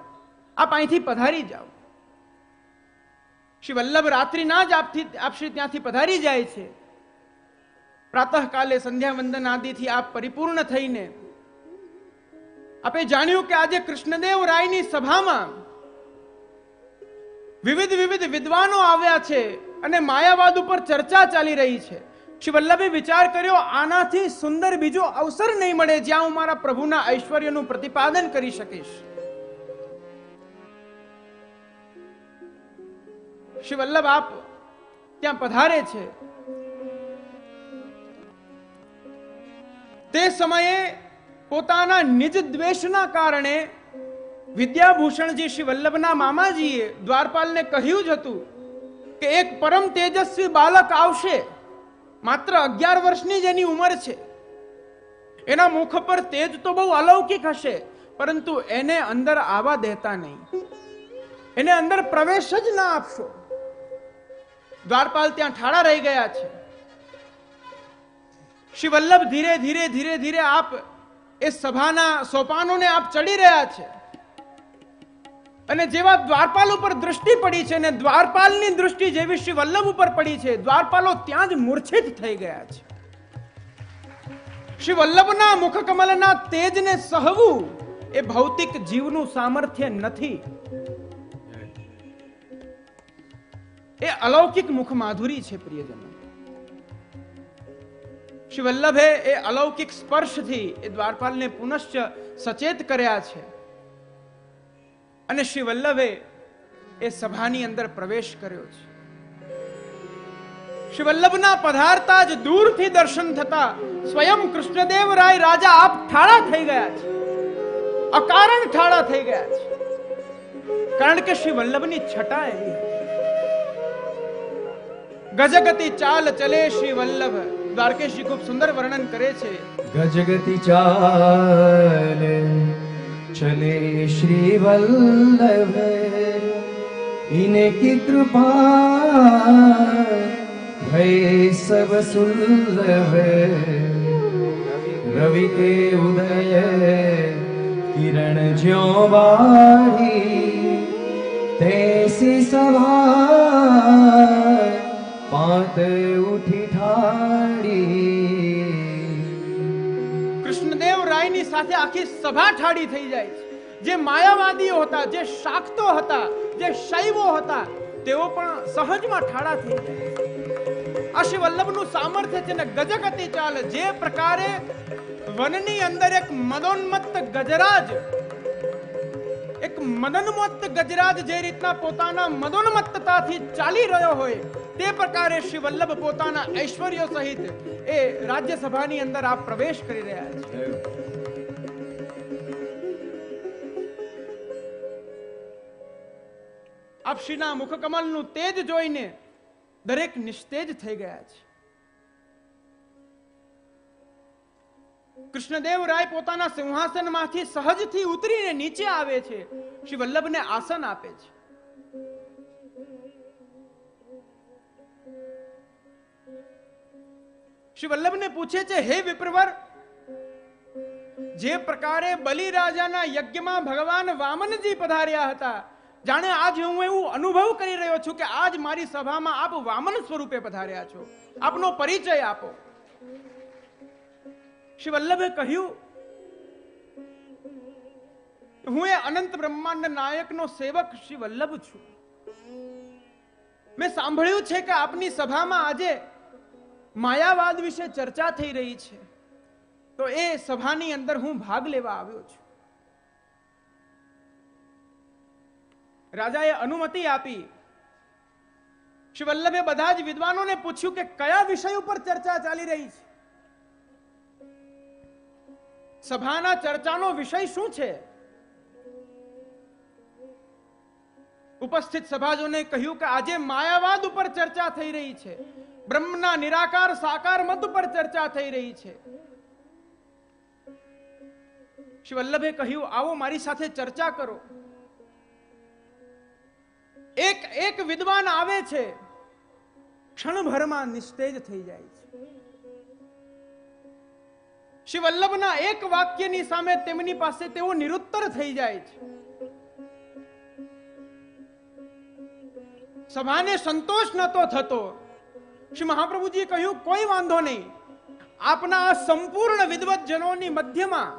આપ અહીંથી પધારી જાઓ. શ્રી વલ્લભ રાત્રિના જ આપશ્રી ત્યાંથી પધારી જાય છે. પ્રાતઃકાલે સંધ્યા વંદન આદિથી આપ પરિપૂર્ણ થઈને આપે જાણ્યું કે આજે કૃષ્ણદેવ રાયની સભામાં વિવિધ વિદ્વાનો આવ્યા છે અને માયાવાદ ઉપર ચર્ચા ચાલી રહી છે. શ્રી વલ્લભે વિચાર કર્યો, આનાથી સુંદર બીજો અવસર નહીં મળે જ્યાં હું મારા પ્રભુના ઐશ્વર્યનું પ્રતિપાદન કરી શકીશ. શ્રી વલ્લભ આપ ત્યાં પધારે છે. તે સમયે પોતાના નિજ દ્વેષના કારણે વિદ્યાભૂષણજી શ્રી વલ્લભના મામાજીએ દ્વારપાલને કહ્યું જ હતું કે એક પરમ તેજસ્વી બાલક આવશે, માત્ર 11 વર્ષની જ એની ઉંમર છે, એના મુખ પર તેજ તો બહુ અલૌકિક હશે, પરંતુ એને અંદર આવવા દેતા નહીં, એને અંદર પ્રવેશ જ ના આપશો. દ્વારપાલ ત્યાં ઠાડા રહી ગયા છે. શ્રી વલ્લભ ધીરે ધીરે ધીરે ધીરે આપ એ સભાના સોપાનોને આપ ચડી રહ્યા છે અને જેવા દ્વારપાલ ઉપર દૃષ્ટિ પડી છે ને દ્વારપાલની દૃષ્ટિ જેવી શ્રી વલ્લભ ઉપર પડી છે, દ્વારપાલો ત્યાં જ મૂર્છિત થઈ ગયા છે. શ્રી વલ્લભના મુખકમલના તેજને સહવું એ ભૌતિક જીવનું સામર્થ્ય નથી, એ અલૌકિક મુખ માધુરી છે. પ્રિયજનો, શ્રી વલ્લભે એ અલૌકિક સ્પર્શથી એ દ્વારપાલને પુનશ્ચ સચેત કર્યા છે અને શ્રી વલ્લભે એ સભાની અંદર પ્રવેશ કર્યો છે. શ્રી વલ્લભના પધારતા જ દૂરથી દર્શન થતા સ્વયં કૃષ્ણદેવરાય રાજા આપ ઠાળા થઈ ગયા છે, અકારણ ઠાળા થઈ ગયા છે. કારણ કે શ્રી વલ્લભની છટા એવી ગજગતિ ચાલ ચલે શ્રી વલ્લભ. દ્વારકેશજી ખૂબ સુંદર વર્ણન કરે છે. गजगति चाल चले श्री वल्लभ इनकी कृपा भय सब सुलभ रवि के उदय किरण ज्यों बाढ़ी तैसी सभा पात उठी ठाड़ी. કૃષ્ણદેવ રાયની સાથે આખી સભા ઠાડી થઈ જાય છે. જે માયાવાદીઓ હતા, જે શાક્તો હતા, જે શૈવો હતા, તેઓ પણ સહજમાં ઠાડા થઈ જાય. આ શ્રી વલ્લભનું સામર્થ્ય છે ને ગજગતિ ચાલ. જે પ્રકારે વનની અંદર એક મદોન્મત્ત ગજરાજ, એક મદનમત્ત ગજરાજ જે રીતના પોતાના મદોન્મત્તતાથી ચાલી રહ્યો હોય, તે પ્રકારે શ્રી વલ્લભ પોતાના ઐશ્વર્યો સહિત એ રાજ્યસભાની અંદર આપ પ્રવેશ કરી રહ્યા છે. આપ શ્રીના મુખકમલનું તેજ જોઈને દરેક નિસ્તેજ થઈ ગયા છે. કૃષ્ણદેવ રાય પોતાના સિંહાસનમાંથી સહજથી ઉતરીને નીચે આવે છે, શ્રી વલ્લભને આસન આપે છે. શ્રી વલ્લભને પૂછે છે, હે વિપ્રવર, જે પ્રકારે બલિ રાજાના યજ્ઞમાં ભગવાન વામનજી પધાર્યા હતા, જાણે આજ હું એવું અનુભવ કરી રહ્યો છું કે આજ મારી સભામાં આપ વામન સ્વરૂપે પધાર્યા છો. આપનો પરિચય આપો. શ્રી વલ્લભે કહ્યું, હું એ અનંત બ્રહ્માંડ નાયકનો સેવક શ્રી વલ્લભ છું. મેં સાંભળ્યું છે કે આપની સભામાં આજે માયાવાદ વિશે ચર્ચા થઈ રહી છે, તો એ સભાની અંદર હું ભાગ લેવા આવ્યો છું. રાજાએ અનુમતિ આપી. શ્રી વલ્લભે બધા જ વિદ્વાનોને પૂછ્યું કે કયા વિષય ઉપર ચર્ચા ચાલી રહી છે, સભાના ચર્ચાનો વિષય શું છે. ઉપસ્થિત સભાજોને કહ્યું કે આજે માયાવાદ ઉપર ચર્ચા થઈ રહી છે, બ્રહ્મના નિરાકાર સાકાર મત ઉપર ચર્ચા થઈ રહી છે. શ્રી વલ્લભે કહ્યું, આવો મારી સાથે ચર્ચા કરો. એક એક વિદ્વાન આવે છે, ક્ષણભરમાં નિસ્તેજ થઈ જાય છે. શ્રી વલ્લભના એક વાક્યની સામે તેમની પાસે તેઓ નિરુત્તર થઈ જાય છે. સભાને સંતોષ નતો થતો. શ્રી મહાપ્રભુજીએ કહ્યું, કોઈ વાંધો નહીં, આપના સંપૂર્ણ વિદ્વતજનોની મધ્યમાં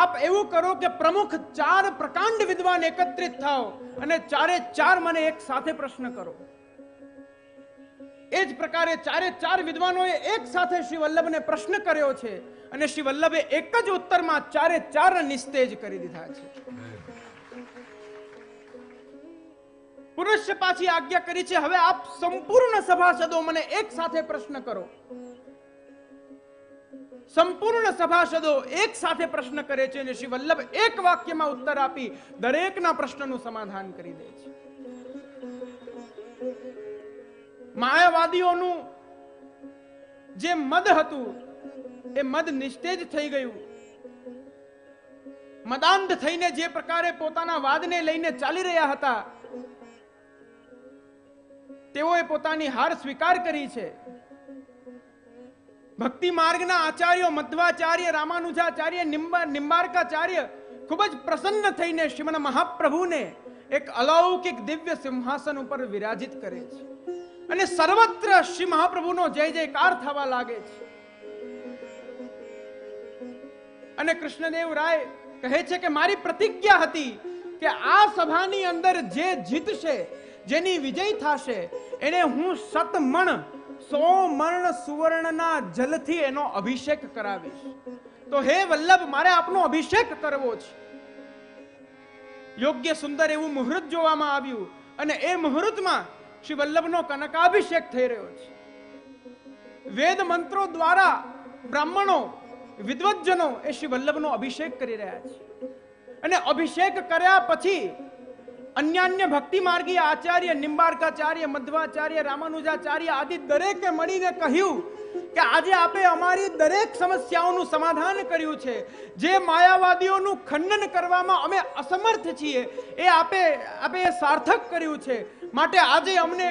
આપ એવું કરો કે પ્રમુખ 4 પ્રકાંડ વિદ્વાન એકત્રિત થાઓ અને ચારે ચાર મને એક સાથે પ્રશ્ન કરો. એ જ પ્રકારે ચારે ચાર વિદ્વાનોએ એક સાથે શ્રી વલ્લભને પ્રશ્ન કર્યો છે અને શ્રી વલ્લભે એક જ ઉત્તરમાં ચારે ચાર નિસ્તેજ કરી દીધા છે. પુનશ્ચ પાછી આજ્ઞા કરી છે, હવે આપ સંપૂર્ણ સભાસદો મને એક સાથે પ્રશ્ન કરો. સંપૂર્ણ સભાસદો એક સાથે પ્રશ્ન કરે છે અને શ્રી વલ્લભ એક વાક્યમાં ઉત્તર આપી દરેકના પ્રશ્નનું સમાધાન કરી દે છે. માયાવાદીઓનું જે મદ હતું એ મદ નિસ્તેજ થઈ ગયું. મદાંધ થઈને જે પ્રકારે પોતાના વાદને લઈને ચાલી રહ્યા હતા, તેઓએ પોતાની હાર સ્વીકાર કરી છે. ભક્તિ માર્ગના આચાર્યો મધ્વાચાર્ય, રામાનુજાચાર્ય, નિંબાર્કાચાર્ય ખૂબ જ પ્રસન્ન થઈને શ્રીમન મહાપ્રભુને એક અલૌકિક દિવ્ય સિંહાસન ઉપર વિરાજિત કરે છે અને સર્વત્ર શ્રી મહાપ્રભુનો જય જયકાર થવા લાગે છે. અને કૃષ્ણદેવ રાય કહે છે કે મારી પ્રતિજ્ઞા હતી કે આ સભાની અંદર જે જીતશે, જેની વિજય થશે, એને હું 7 મણ 100 મણ સુવર્ણના જલથી એનો અભિષેક કરાવીશ. તો હે વલ્લભ, મારે આપનો અભિષેક કરવો છે. યોગ્ય સુંદર એવું મુહૂર્ત જોવામાં આવ્યું અને એ મુહૂર્તમાં શ્રી વલ્લભનો કનકાભિષેક થઈ રહ્યો છે. વેદ મંત્રો દ્વારા બ્રાહ્મણો, વિદ્વજ્જનો એ શ્રી વલ્લભનો અભિષેક કરી રહ્યા છે. અને અભિષેક કર્યા પછી અન્ય ભક્તિ માર્ગીય આચાર્ય, નિંબાર્કાચાર્ય, મધ્વાચાર્ય, રામાનુજાચાર્ય આદિ દરેકે મળીને કહ્યું કે આજે આપે અમારી દરેક સમસ્યાઓનું સમાધાન કર્યું છે. જે માયાવાદીઓનું ખંડન કરવામાં અમે અસમર્થ છીએ એ આપે સાર્થક કર્યું છે. માટે આજે અમને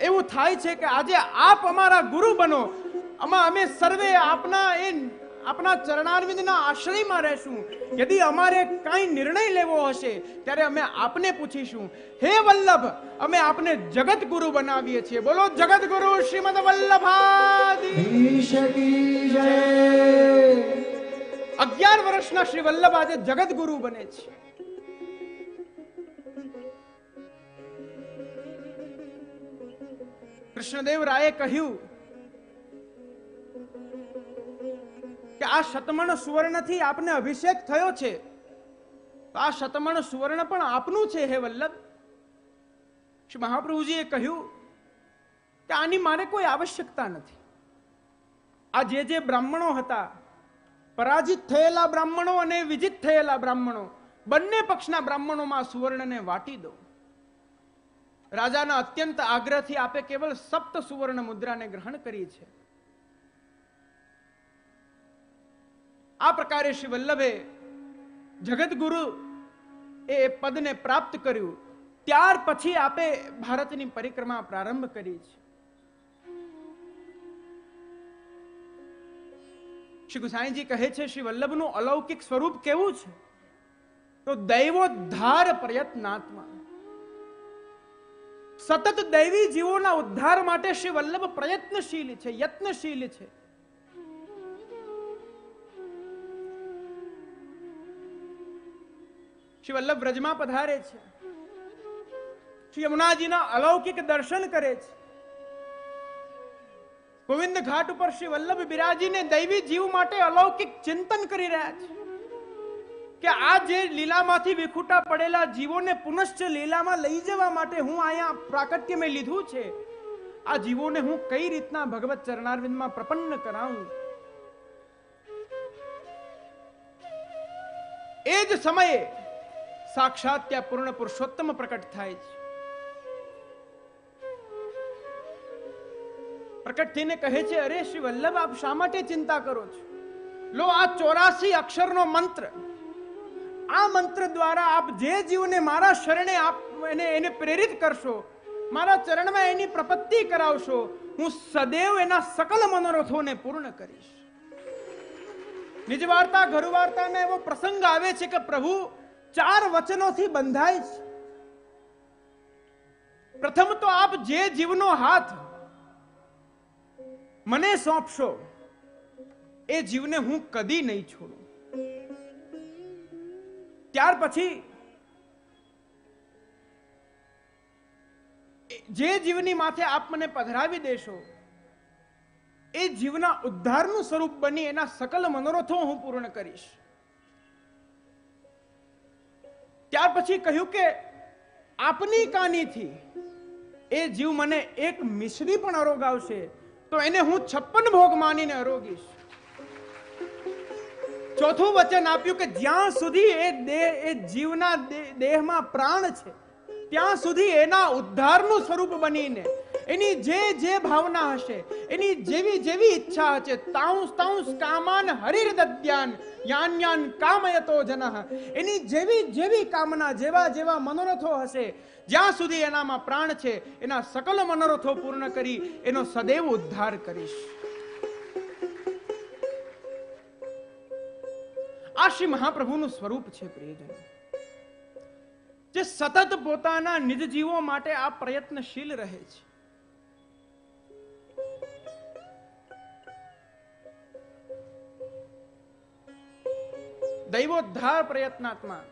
એવું થાય છે કે આજે આપ અમારા ગુરુ બનો. અમે સર્વે આપના ચરણારવિંદના આશ્રયમાં રહેશું. યદિ અમારે કાંઈ નિર્ણય લેવો હશે ત્યારે અમે આપને પૂછીશું. હે વલ્લભ, અમે આપને જગત ગુરુ બનાવીએ છીએ. બોલો જગત ગુરુ શ્રીમદ વલ્લભાધીશ કી જય. 11 વર્ષના શ્રી વલ્લભ આજે જગત ગુરુ બને છે. કૃષ્ણદેવ રાયે કહ્યું કે આ શતમણ સુવર્ણથી આપને અભિષેક થયો છે, તો આ શતમણ સુવર્ણ પણ આપનું છે હે વલ્લભ. શ્રી મહાપ્રભુજીએ કહ્યું કે આની મારે કોઈ આવશ્યકતા નથી. આ જે બ્રાહ્મણો હતા, પરાજિત થયેલા બ્રાહ્મણો અને વિજિત થયેલા બ્રાહ્મણો, બંને પક્ષના બ્રાહ્મણોમાં સુવર્ણને વાટી દો. રાજાના અત્યંત આગ્રહથી આપે કેવળ 7 સુવર્ણ મુદ્રાને ગ્રહણ કરી છે. આ પ્રકારે શ્રી વલ્લભે જગતગુરુ એ પદને પ્રાપ્ત કર્યું. ત્યાર પછી આપે ભારતની પરિક્રમા પ્રારંભ કરી છે. શ્રી ગુસાઈજી કહે છે શ્રી વલ્લભનું અલૌકિક સ્વરૂપ કેવું છે? તો દૈવોદ્ધાર પ્રયત્નાત્મા. સતત દૈવી જીવોના ઉદ્ધાર માટે શ્રી વલ્લભ પ્રયત્નશીલ છે, યત્નશીલ છે. શ્રી વલ્લભ વ્રજમાં પધારે છે, શ્રી યમુનાજીના અલૌકિક દર્શન કરે છે. ગોવિંદ ઘાટ ઉપર શ્રી વલ્લભ બિરાજીને દૈવી જીવ માટે અલૌકિક ચિંતન કરી રહ્યા છે કે આ જે લીલામાંથી વિખૂટા પડેલા જીવોને પુનશ્ચ લીલામાં લઈ જવા માટે હું અહીંયા પ્રાકટ્ય મેં લીધું છે, આ જીવોને હું કઈ રીતના ભગવત ચરણારવિંદમાં પ્રપન્ન કરાવું. એ જ સમયે સાક્ષાત ત્યાં પૂર્ણ પુરુષોત્તમ પ્રકટ થાય છે. પ્રકટ થઈને કહે છે, અરે શ્રી વલ્લભ, આપ શા માટે ચિંતા કરો છો? લો, આ 84 અક્ષરનો મંત્ર, આ મંત્ર દ્વારા આપ જે જીવને મારા શરણે આપ એને પ્રેરિત કરશો, મારા ચરણમાં એની પ્રપત્તિ કરાવશો, હું સદૈવ એના સકલ મનોરથોને પૂર્ણ કરીશ. નિજ વાર્તા ઘરુ વાર્તામાં એવો પ્રસંગ આવે છે કે પ્રભુ 4 વચનોથી બંધાય છે. પ્રથમ તો આપ જે જીવનો હાથ મને સોંપશો એ જીવને હું કદી નહીં છોડું. ત્યાર પછી જે જીવની માથે આપ મને પધરાવી દેશો એ જીવના ઉદ્ધારનું સ્વરૂપ બની એના સકલ મનોરથો હું પૂર્ણ કરીશ. ત્યાર પછી કહ્યું કે આપની કાનીથી એ જીવ મને એક મિશ્રી પણ અરોગાવશે તો એને હું 56 ભોગ માનીને અરોગીશ. ચોથું વચન આપ્યું કે જ્યાં સુધી એ જીવના દેહમાં પ્રાણ છે ત્યાં સુધી એના ઉદ્ધારનું સ્વરૂપ બનીને એની જે ભાવના હશે, એની જેવી ઈચ્છા હશે, તાંસ કામાન હરિર્દદ્યાન યાન યાન કામયતો જનઃ, એની જેવી કામના, જેવા મનોરથો હશે, જ્યાં સુધી એનામાં પ્રાણ છે એના સકલ મનોરથો પૂર્ણ કરી એનો સદૈવ ઉદ્ધાર કરીશ. આ શ્રી મહાપ્રભુનું સ્વરૂપ છે પ્રિયજનો, જે સતત પોતાના નિજ જીવો માટે આ પ્રયત્નશીલ રહે છે. દૈવોદ્ધાર પ્રયત્નાત્મા.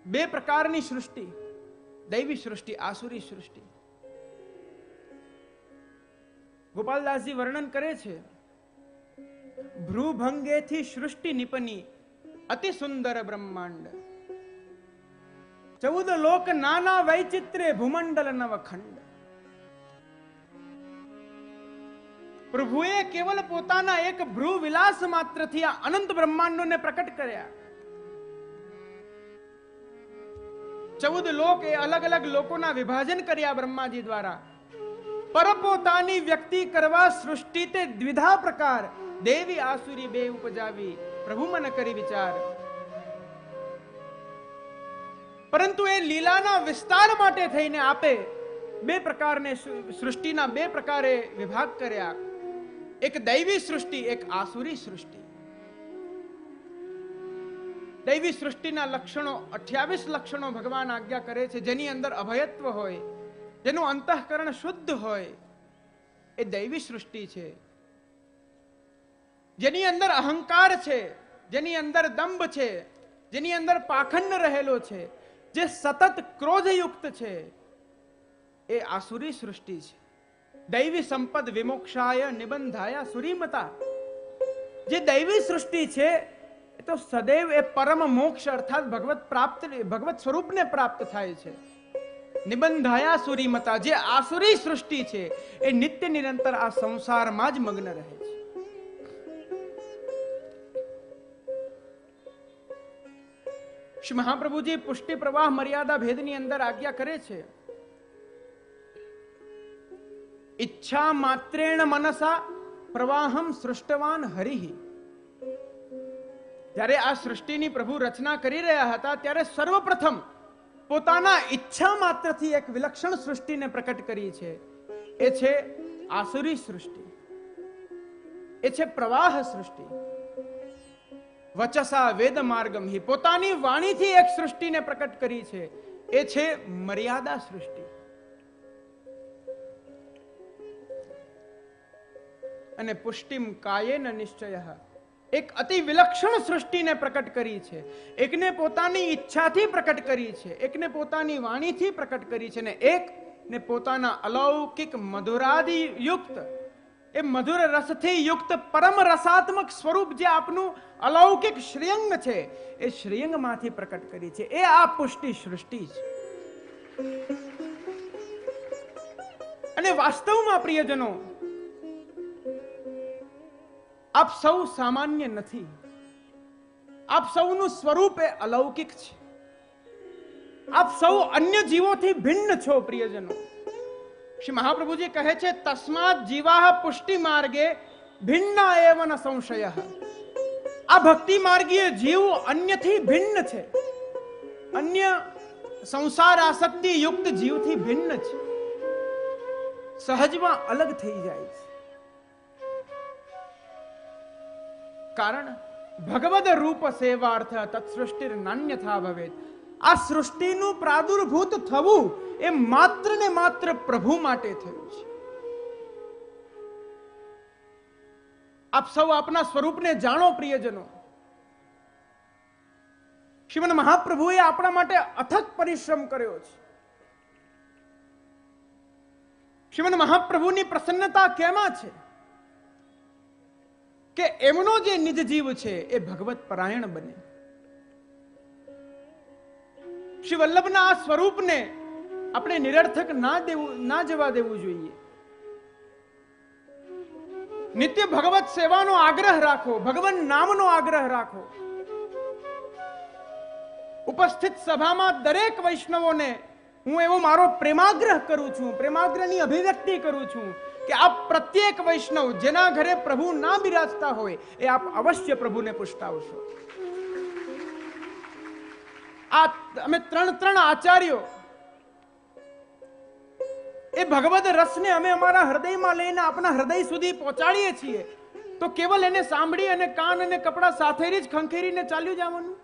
2 પ્રકારની સૃષ્ટિ, દૈવી સૃષ્ટિ, આસુરી સૃષ્ટિ. ગોપાલદાસજી વર્ણન કરે છે, ભ્રુભંગેથી સૃષ્ટિ નિપની અતિ સુંદર બ્રહ્માંડ, 14 લોક નાના વૈચિત્રે ભૂમંડલ નવખંડ. પ્રભુએ કેવલ પોતાના એક ભ્રુ વિલાસ માત્રથી આ અનંત બ્રહ્માંડોને પ્રકટ કર્યા. 14 લોક એ અલગ અલગ લોકોના વિભાજન કર્યા બ્રહ્માજી દ્વારા. પરપોતાની વ્યક્તિ કરવા સૃષ્ટિ તે દ્વિધા પ્રકાર, દેવી આસુરી બે ઉપજાવી પ્રભુ મન કરી વિચાર. પરંતુ એ લીલાના વિસ્તાર માટે થઈને આપે બે પ્રકારને સૃષ્ટિના બે પ્રકારે વિભાગ કર્યા. એક દૈવી સૃષ્ટિ, એક આસુરી સૃષ્ટિ. દૈવી સૃષ્ટિના લક્ષણો 28 લક્ષણો ભગવાન આજ્ઞા કરે છે, જેની અંદર અભયત્વ હોય, જેનું અંતઃકરણ શુદ્ધ હોય, એ દૈવી સૃષ્ટિ છે. જેની અંદર અહંકાર છે, જેની અંદર દંભ છે, જેની અંદર પાખંડ રહેલો છે, જે સતત ક્રોધયુક્ત છે, એ આસુરી સૃષ્ટિ છે. દૈવી સંપદ વિમોક્ષાય નિબંધાય સુરીમતા. જે દૈવી સૃષ્ટિ છે એ તો સદૈવ એ પરમ મોક્ષ અર્થાત ભગવત સ્વરૂપને પ્રાપ્ત થાય છે. નિબંધાયા સુરીમતા. જે આસુરી સૃષ્ટિ છે એ નિત્ય નિરંતર આ સંસારમાં જ મગ્ન રહે છે. શ્રી મહાપ્રભુજી પુષ્ટિ પ્રવાહ મર્યાદા ભેદની અંદર આજ્ઞા કરે છે, ઈચ્છા માત્રેણ મનસા પ્રવાહમ સૃષ્ટવાન હરિ. જ્યારે આ સૃષ્ટિની પ્રભુ રચના કરી રહ્યા હતા ત્યારે સર્વપ્રથમ પોતાના ઈચ્છા માત્રથી એક વિલક્ષણ સૃષ્ટિને પ્રકટ કરી છે. એ છે આસુરી સૃષ્ટિ, એ છે પ્રવાહ સૃષ્ટિ. વચસા વેદ માર્ગમ હિ. પોતાની વાણીથી એક સૃષ્ટિને પ્રકટ કરી છે, એ છે મર્યાદા સૃષ્ટિ. અને પુષ્ટિમ કાયેન નિશ્ચય, એક અતિ વિલક્ષણ સૃષ્ટિને પ્રકટ કરી છે. એકને પોતાની ઈચ્છાથી પ્રકટ કરી છે, એકને પોતાની વાણીથી પ્રકટ કરી છે, ને એકને પોતાના અલૌકિક મધુરાદિ યુક્ત, એ મધુર રસથી યુક્ત પરમ રસાત્મક સ્વરૂપ જે આપનું અલૌકિક શ્રેયંગ છે, એ શ્રેયંગમાંથી પ્રકટ કરી છે. એ આ પુષ્ટિ સૃષ્ટિ છે. અને વાસ્તવમાં પ્રિયજનો, આપ સૌ સામાન્ય નથી. આપ સૌનું સ્વરૂપ એ અલૌકિક છે. આપ સૌ અન્ય જીવોથી ભિન્ન છો પ્રિયજનો. શ્રી મહાપ્રભુજી કહે છે, તસ્માત જીવાહ પુષ્ટિ માર્ગે ભિન્ના એવ ન સંશય. આ ભક્તિ માર્ગીય જીવ અન્યથી ભિન્ન છે, અન્ય સંસાર આસક્તિ યુક્ત જીવથી ભિન્ન છે, સહજમાં અલગ થઈ જાય છે. કારણ ભગવદ રૂપ સેવાર્થ તત્સૃષ્ટિર નાન્યથા ભવેત. આ સૃષ્ટિનું પ્રાદુર્ભૂત થવું એ માત્ર ને માત્ર પ્રભુ માટે થયું છે. આપ સૌ આપના સ્વરૂપને જાણો પ્રિયજનો. શ્રીમદ મહાપ્રભુએ આપણા માટે અથક પરિશ્રમ કર્યો છે. શ્રીમદ મહાપ્રભુની પ્રસન્નતા કેમાં છે કે એમનો જે નિજ જીવ છે એ ભગવત પરાયણ બને. શ્રી વલ્લભના આ સ્વરૂપને આપણે નિરર્થક ના જવા દેવું જોઈએ. નિત્ય ભગવત સેવાનો આગ્રહ રાખો, ભગવાન નામનો આગ્રહ રાખો. ઉપસ્થિત સભામાં દરેક વૈષ્ણવોને હું એવો મારો પ્રેમાગ્રહ કરું છું, પ્રેમાગ્રહની અભિવ્યક્તિ કરું છું કે આપ પ્રત્યેક વૈષ્ણવ જેના ઘરે પ્રભુ ના બિરાજતા હોય એ આપ અવશ્ય પ્રભુને પુષ્ટાવશો. આ અમે ત્રણ આચાર્યો એ ભગવદ રસને અમે અમારા હૃદયમાં લઈને આપણા હૃદય સુધી પહોંચાડીએ છીએ, તો કેવલ એને સાંભળી અને કાન અને કપડા સાથેરી જ ખંખેરીને ચાલ્યું જવાનું?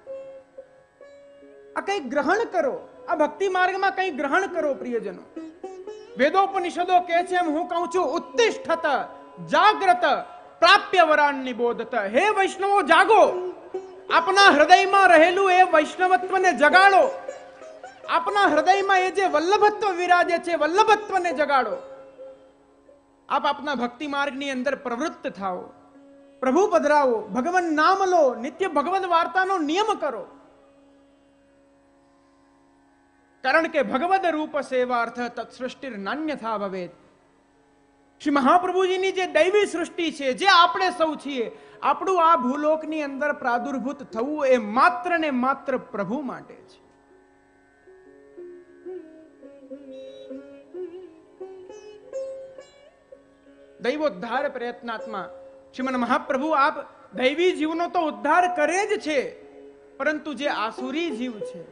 આ કઈ ગ્રહણ કરો, આ ભક્તિ માર્ગમાં કઈ ગ્રહણ કરો પ્રિયજનો. વેદોપનિષદો કહે છે, એમ હું કહું છું, ઉત્તિષ્ઠત જાગ્રત પ્રાપ્ય વરાન નિબોધત. હે વૈષ્ણવો જાગો, આપના હૃદયમાં રહેલું એ વૈષ્ણવત્વને જગાડો. આપના હૃદયમાં એ જે વલ્લભત્વ વિરાજે છે, વલ્લભત્વને જગાડો. આપ આપના ભક્તિ માર્ગની અંદર પ્રવૃત્ત થાઓ, પ્રભુ પધરાવો, ભગવાન નામ લો, નિત્ય ભગવદ વાર્તાનો નિયમ કરો. કારણ કે ભગવદ રૂપ સેવાર્થ તત્સૃષ્ટિર નાન્યથા ભવેત. શ્રી મહાપ્રભુજીની જે દૈવી સૃષ્ટિ છે, જે આપણે સૌ છીએ, આપણું આ ભૂલોકની અંદર પ્રાદુર્ભૂત થવું એ માત્ર ને માત્ર પ્રભુ માટે છે. દૈવોદ્ધાર પ્રયત્નાત્મા શ્રીમન મહાપ્રભુ આપ દૈવી જીવનો તો ઉદ્ધાર કરે જ છે, પરંતુ જે આસુરી જીવ છે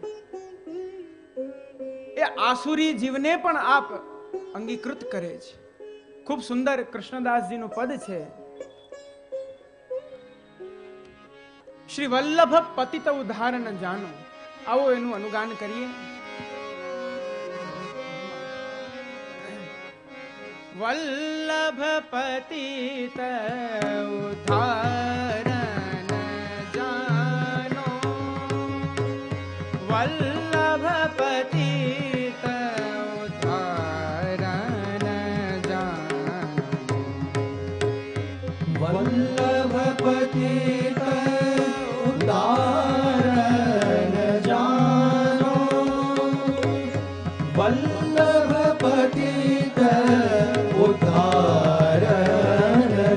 એ આસુરી જીવને પણ આપ અંગીકૃત કરે છે. ખૂબ સુંદર કૃષ્ણદાસજીનું પદ છે, શ્રી વલ્લભ પતિત ઉદાહરણ જાણો. આવો એનું અનુગાન કરીએ. વલ્લભ પતિત ઉદાહરણ જાણો, વલ્લભ પતિત ઉદાહરણ જાણો, વલ્લભ પતિત ઉદાહરણ જાનો, વલ્લભ પતિત ઉદાહરણ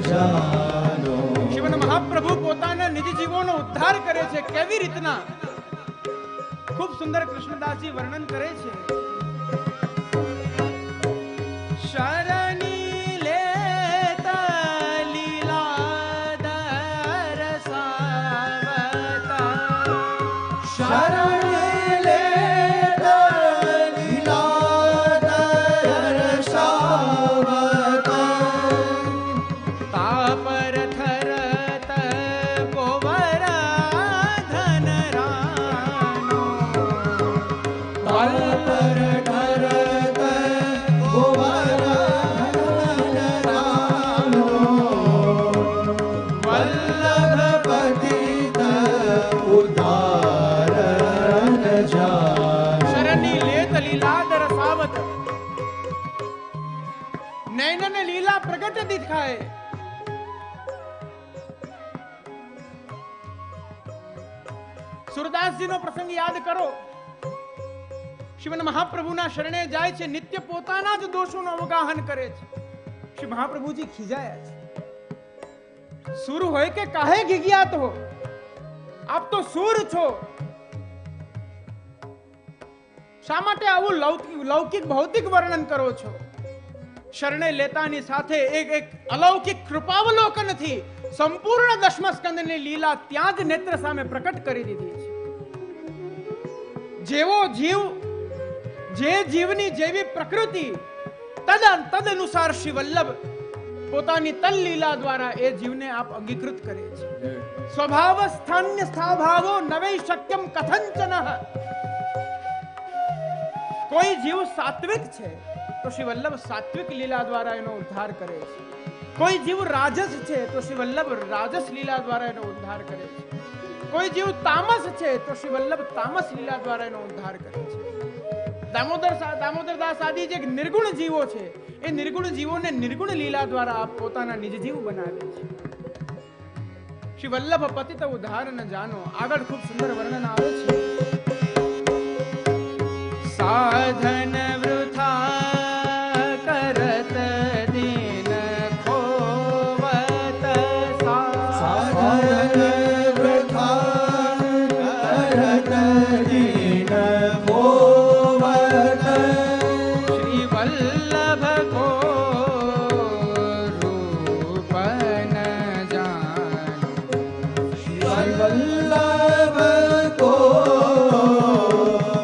જાનો. શ્રીમન મહાપ્રભુ પોતાના નિજ જીવોનો ઉદ્ધાર કરે છે. કેવી રીતના? ખૂબ સુંદર કૃષ્ણદાસજી વર્ણન કરે છે. શરણી લેતા લીલાધર સાવતા, શરણે લેતા લીલાધર સાવતા, તાપર થરત ગોવર્ધન રાનો, તાપર ઢરત ગોવર્ધન રાનો, વલ્લભ પતિત ઉદાહરણ જાનો. શરણની લેત લીલાધર સાવત, નૈનન લીલા પ્રગટ દિખાય. સુરદાસજીનો પ્રસંગ યાદ કરો. શ્રીમન મહાપ્રભુના શરણે જાય છે, નિત્ય પોતાના જ દોષોનું અવગાહન કરે છે. શ્રી મહાપ્રભુજી ખીજાયા છે. સુર હોય કે કાહે ગિગિયાત હો, આપ તો સુર છો. શા માટે આવું લૌકિક ભૌતિક વર્ણન કરો છો? શરણે લેતાની સાથે એક અલૌકિક કૃપાવલોકનથી સંપૂર્ણ દશમ સ્કંદની લીલા ત્યાં જ નેત્ર સામે પ્રકટ કરી દીધી છે. જેવો જીવ, જે જીવની જેવી પ્રકૃતિ, તદ અનુસાર શ્રી વલ્લભ પોતાની તલ લીલા દ્વારા એ જીવને આપ અંગીકૃત કરે છે. સ્વભાવ સ્થાન્ય સ્થાભાવો નવૈ શક્યમ કથંચન. કોઈ જીવ સાત્વિક છે તો શ્રી વલ્લભ સાત્વિક લીલા દ્વારા એનો ઉદ્ધાર કરે છે. કોઈ જીવ રાજસ છે તો શ્રી વલ્લભ રાજસ લીલા દ્વારા એનો ઉદ્ધાર કરે છે. કોઈ જીવ તામસ છે તો શ્રી વલ્લભ તામસ લીલા દ્વારા એનો ઉદ્ધાર કરે છે. દામોદરદાસ આદિ જે નિર્ગુણ જીવો છે, એ નિર્ગુણ જીવોને નિર્ગુણ લીલા દ્વારા આપ પોતાના નિજ જીવ બનાવે છે. શ્રી વલ્લભ પતિત ઉદાહરણ જાનો. આગળ ખૂબ સુંદર વર્ણન આવે છે. સાધન વૃથા કરત દીન ખોવત, સાધન વૃથા કરત દીન ખોવત, શ્રી વલ્લભ કો રૂપન જાનો, શ્રી વલ્લભ કો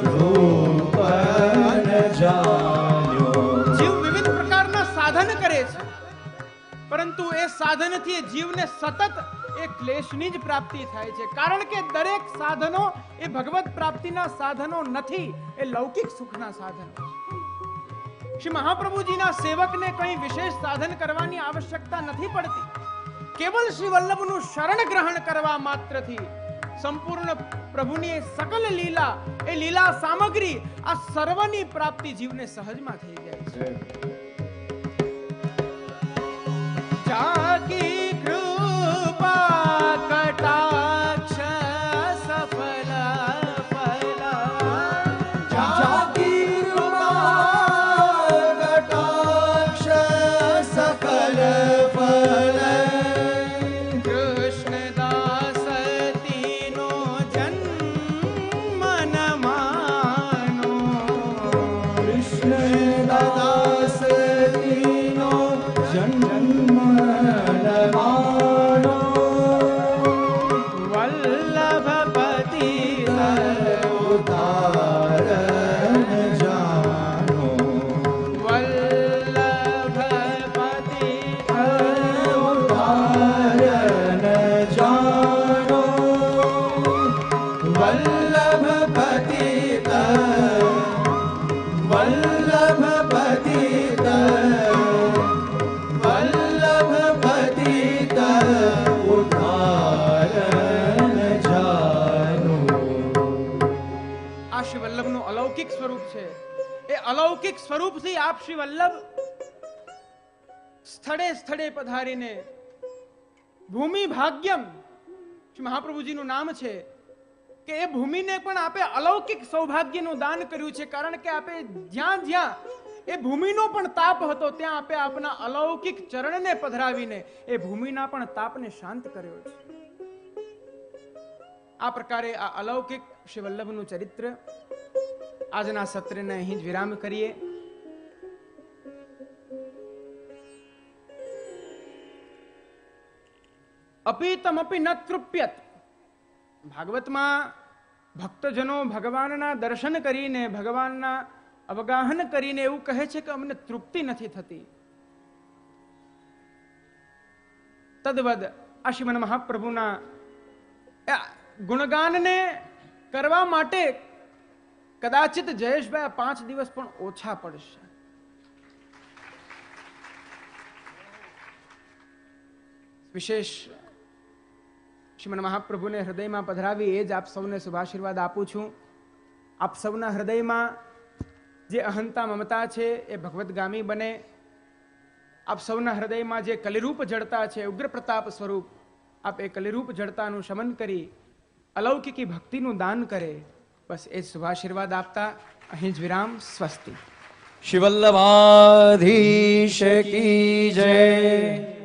રૂપન જાન્યો. જીવ વિવિધ પ્રકારના સાધન કરે છે, પરંતુ એ સાધનથી એ જીવને સતત એ ક્લેશની જ પ્રાપ્તિ થાય છે. કારણ કે દરેક સાધનો એ ભગવત પ્રાપ્તિના સાધનો નથી, એ લૌકિક સુખના સાધનો છે. શ્રી મહાપ્રભુજીના સેવકને કંઈ વિશેષ સાધન કરવાની આવશ્યકતા નથી પડતી. કેવલ શ્રી વલ્લભનું શરણ ગ્રહણ કરવા માત્રથી સંપૂર્ણ પ્રભુની એ સકલ લીલા, એ લીલા સામગ્રી, આ સર્વની પ્રાપ્તિ જીવને સહજમાં થઈ જાય છે. ઉતારણ જાનો વલ્લભપતિ ઉતારણ જાનો વલ્લભપતિ વલ્લભપતિ વલ્લભપતિ ઉતારણ જાનો. આ શ્રી વલ્લભનું અલૌકિક સ્વરૂપ છે. એ અલૌકિક સ્વરૂપથી આપ શ્રી વલ્લભ સ્થળે સ્થળે પધારીને ભૂમિ ભાગ્યમ શ્રી મહાપ્રભુજીનું નામ છે કે એ ભૂમિને પણ આપે અલૌકિક સૌભાગ્યનું દાન કર્યું છે. કારણ કે આપે જ્યાં જ્યાં એ ભૂમિનો પણ તાપ હતો ત્યાં આપે આપના અલૌકિક ચરણને પધરાવીને એ ભૂમિના પણ તાપને શાંત કર્યો છે. આ પ્રકારે આ અલૌકિક શ્રી વલ્લભનું ચરિત્ર આજના સત્રને અહીં જ વિરામ કરીએ. અપીતમપી ન તૃપ્યત. ભાગવતમાં ભક્તજનો ભગવાનના દર્શન કરીને ભગવાનના અવગાહન કરીને એવું કહે છે કે અમને તૃપ્તિ નથી થતી. તદ્વદ આ શ્રીમન મહાપ્રભુના ગુણગાનને કરવા માટે કદાચિત જયેશભાઈ 5 દિવસ પણ ઓછા પડશે. વિશેષ શ્રીમન મહાપ્રભુને હૃદયમાં પધરાવી એ જ આપ સૌને શુભાશીર્વાદ આપું છું. આપ સૌના હૃદયમાં જે અહંતા મમતા છે એ ભગવદગામી બને. આપ સૌના હૃદયમાં જે કલિરૂપ જડતા છે ઉગ્ર પ્રતાપ સ્વરૂપ આપ એ કલિરૂપ જડતાનું શમન કરી અલૌકિકી ભક્તિનું દાન કરે. બસ એ જ શુભાશીર્વાદ આપતા અહીં જ વિરામ. સ્વસ્તિ. શ્રી વલ્લભાધીશ કી જય.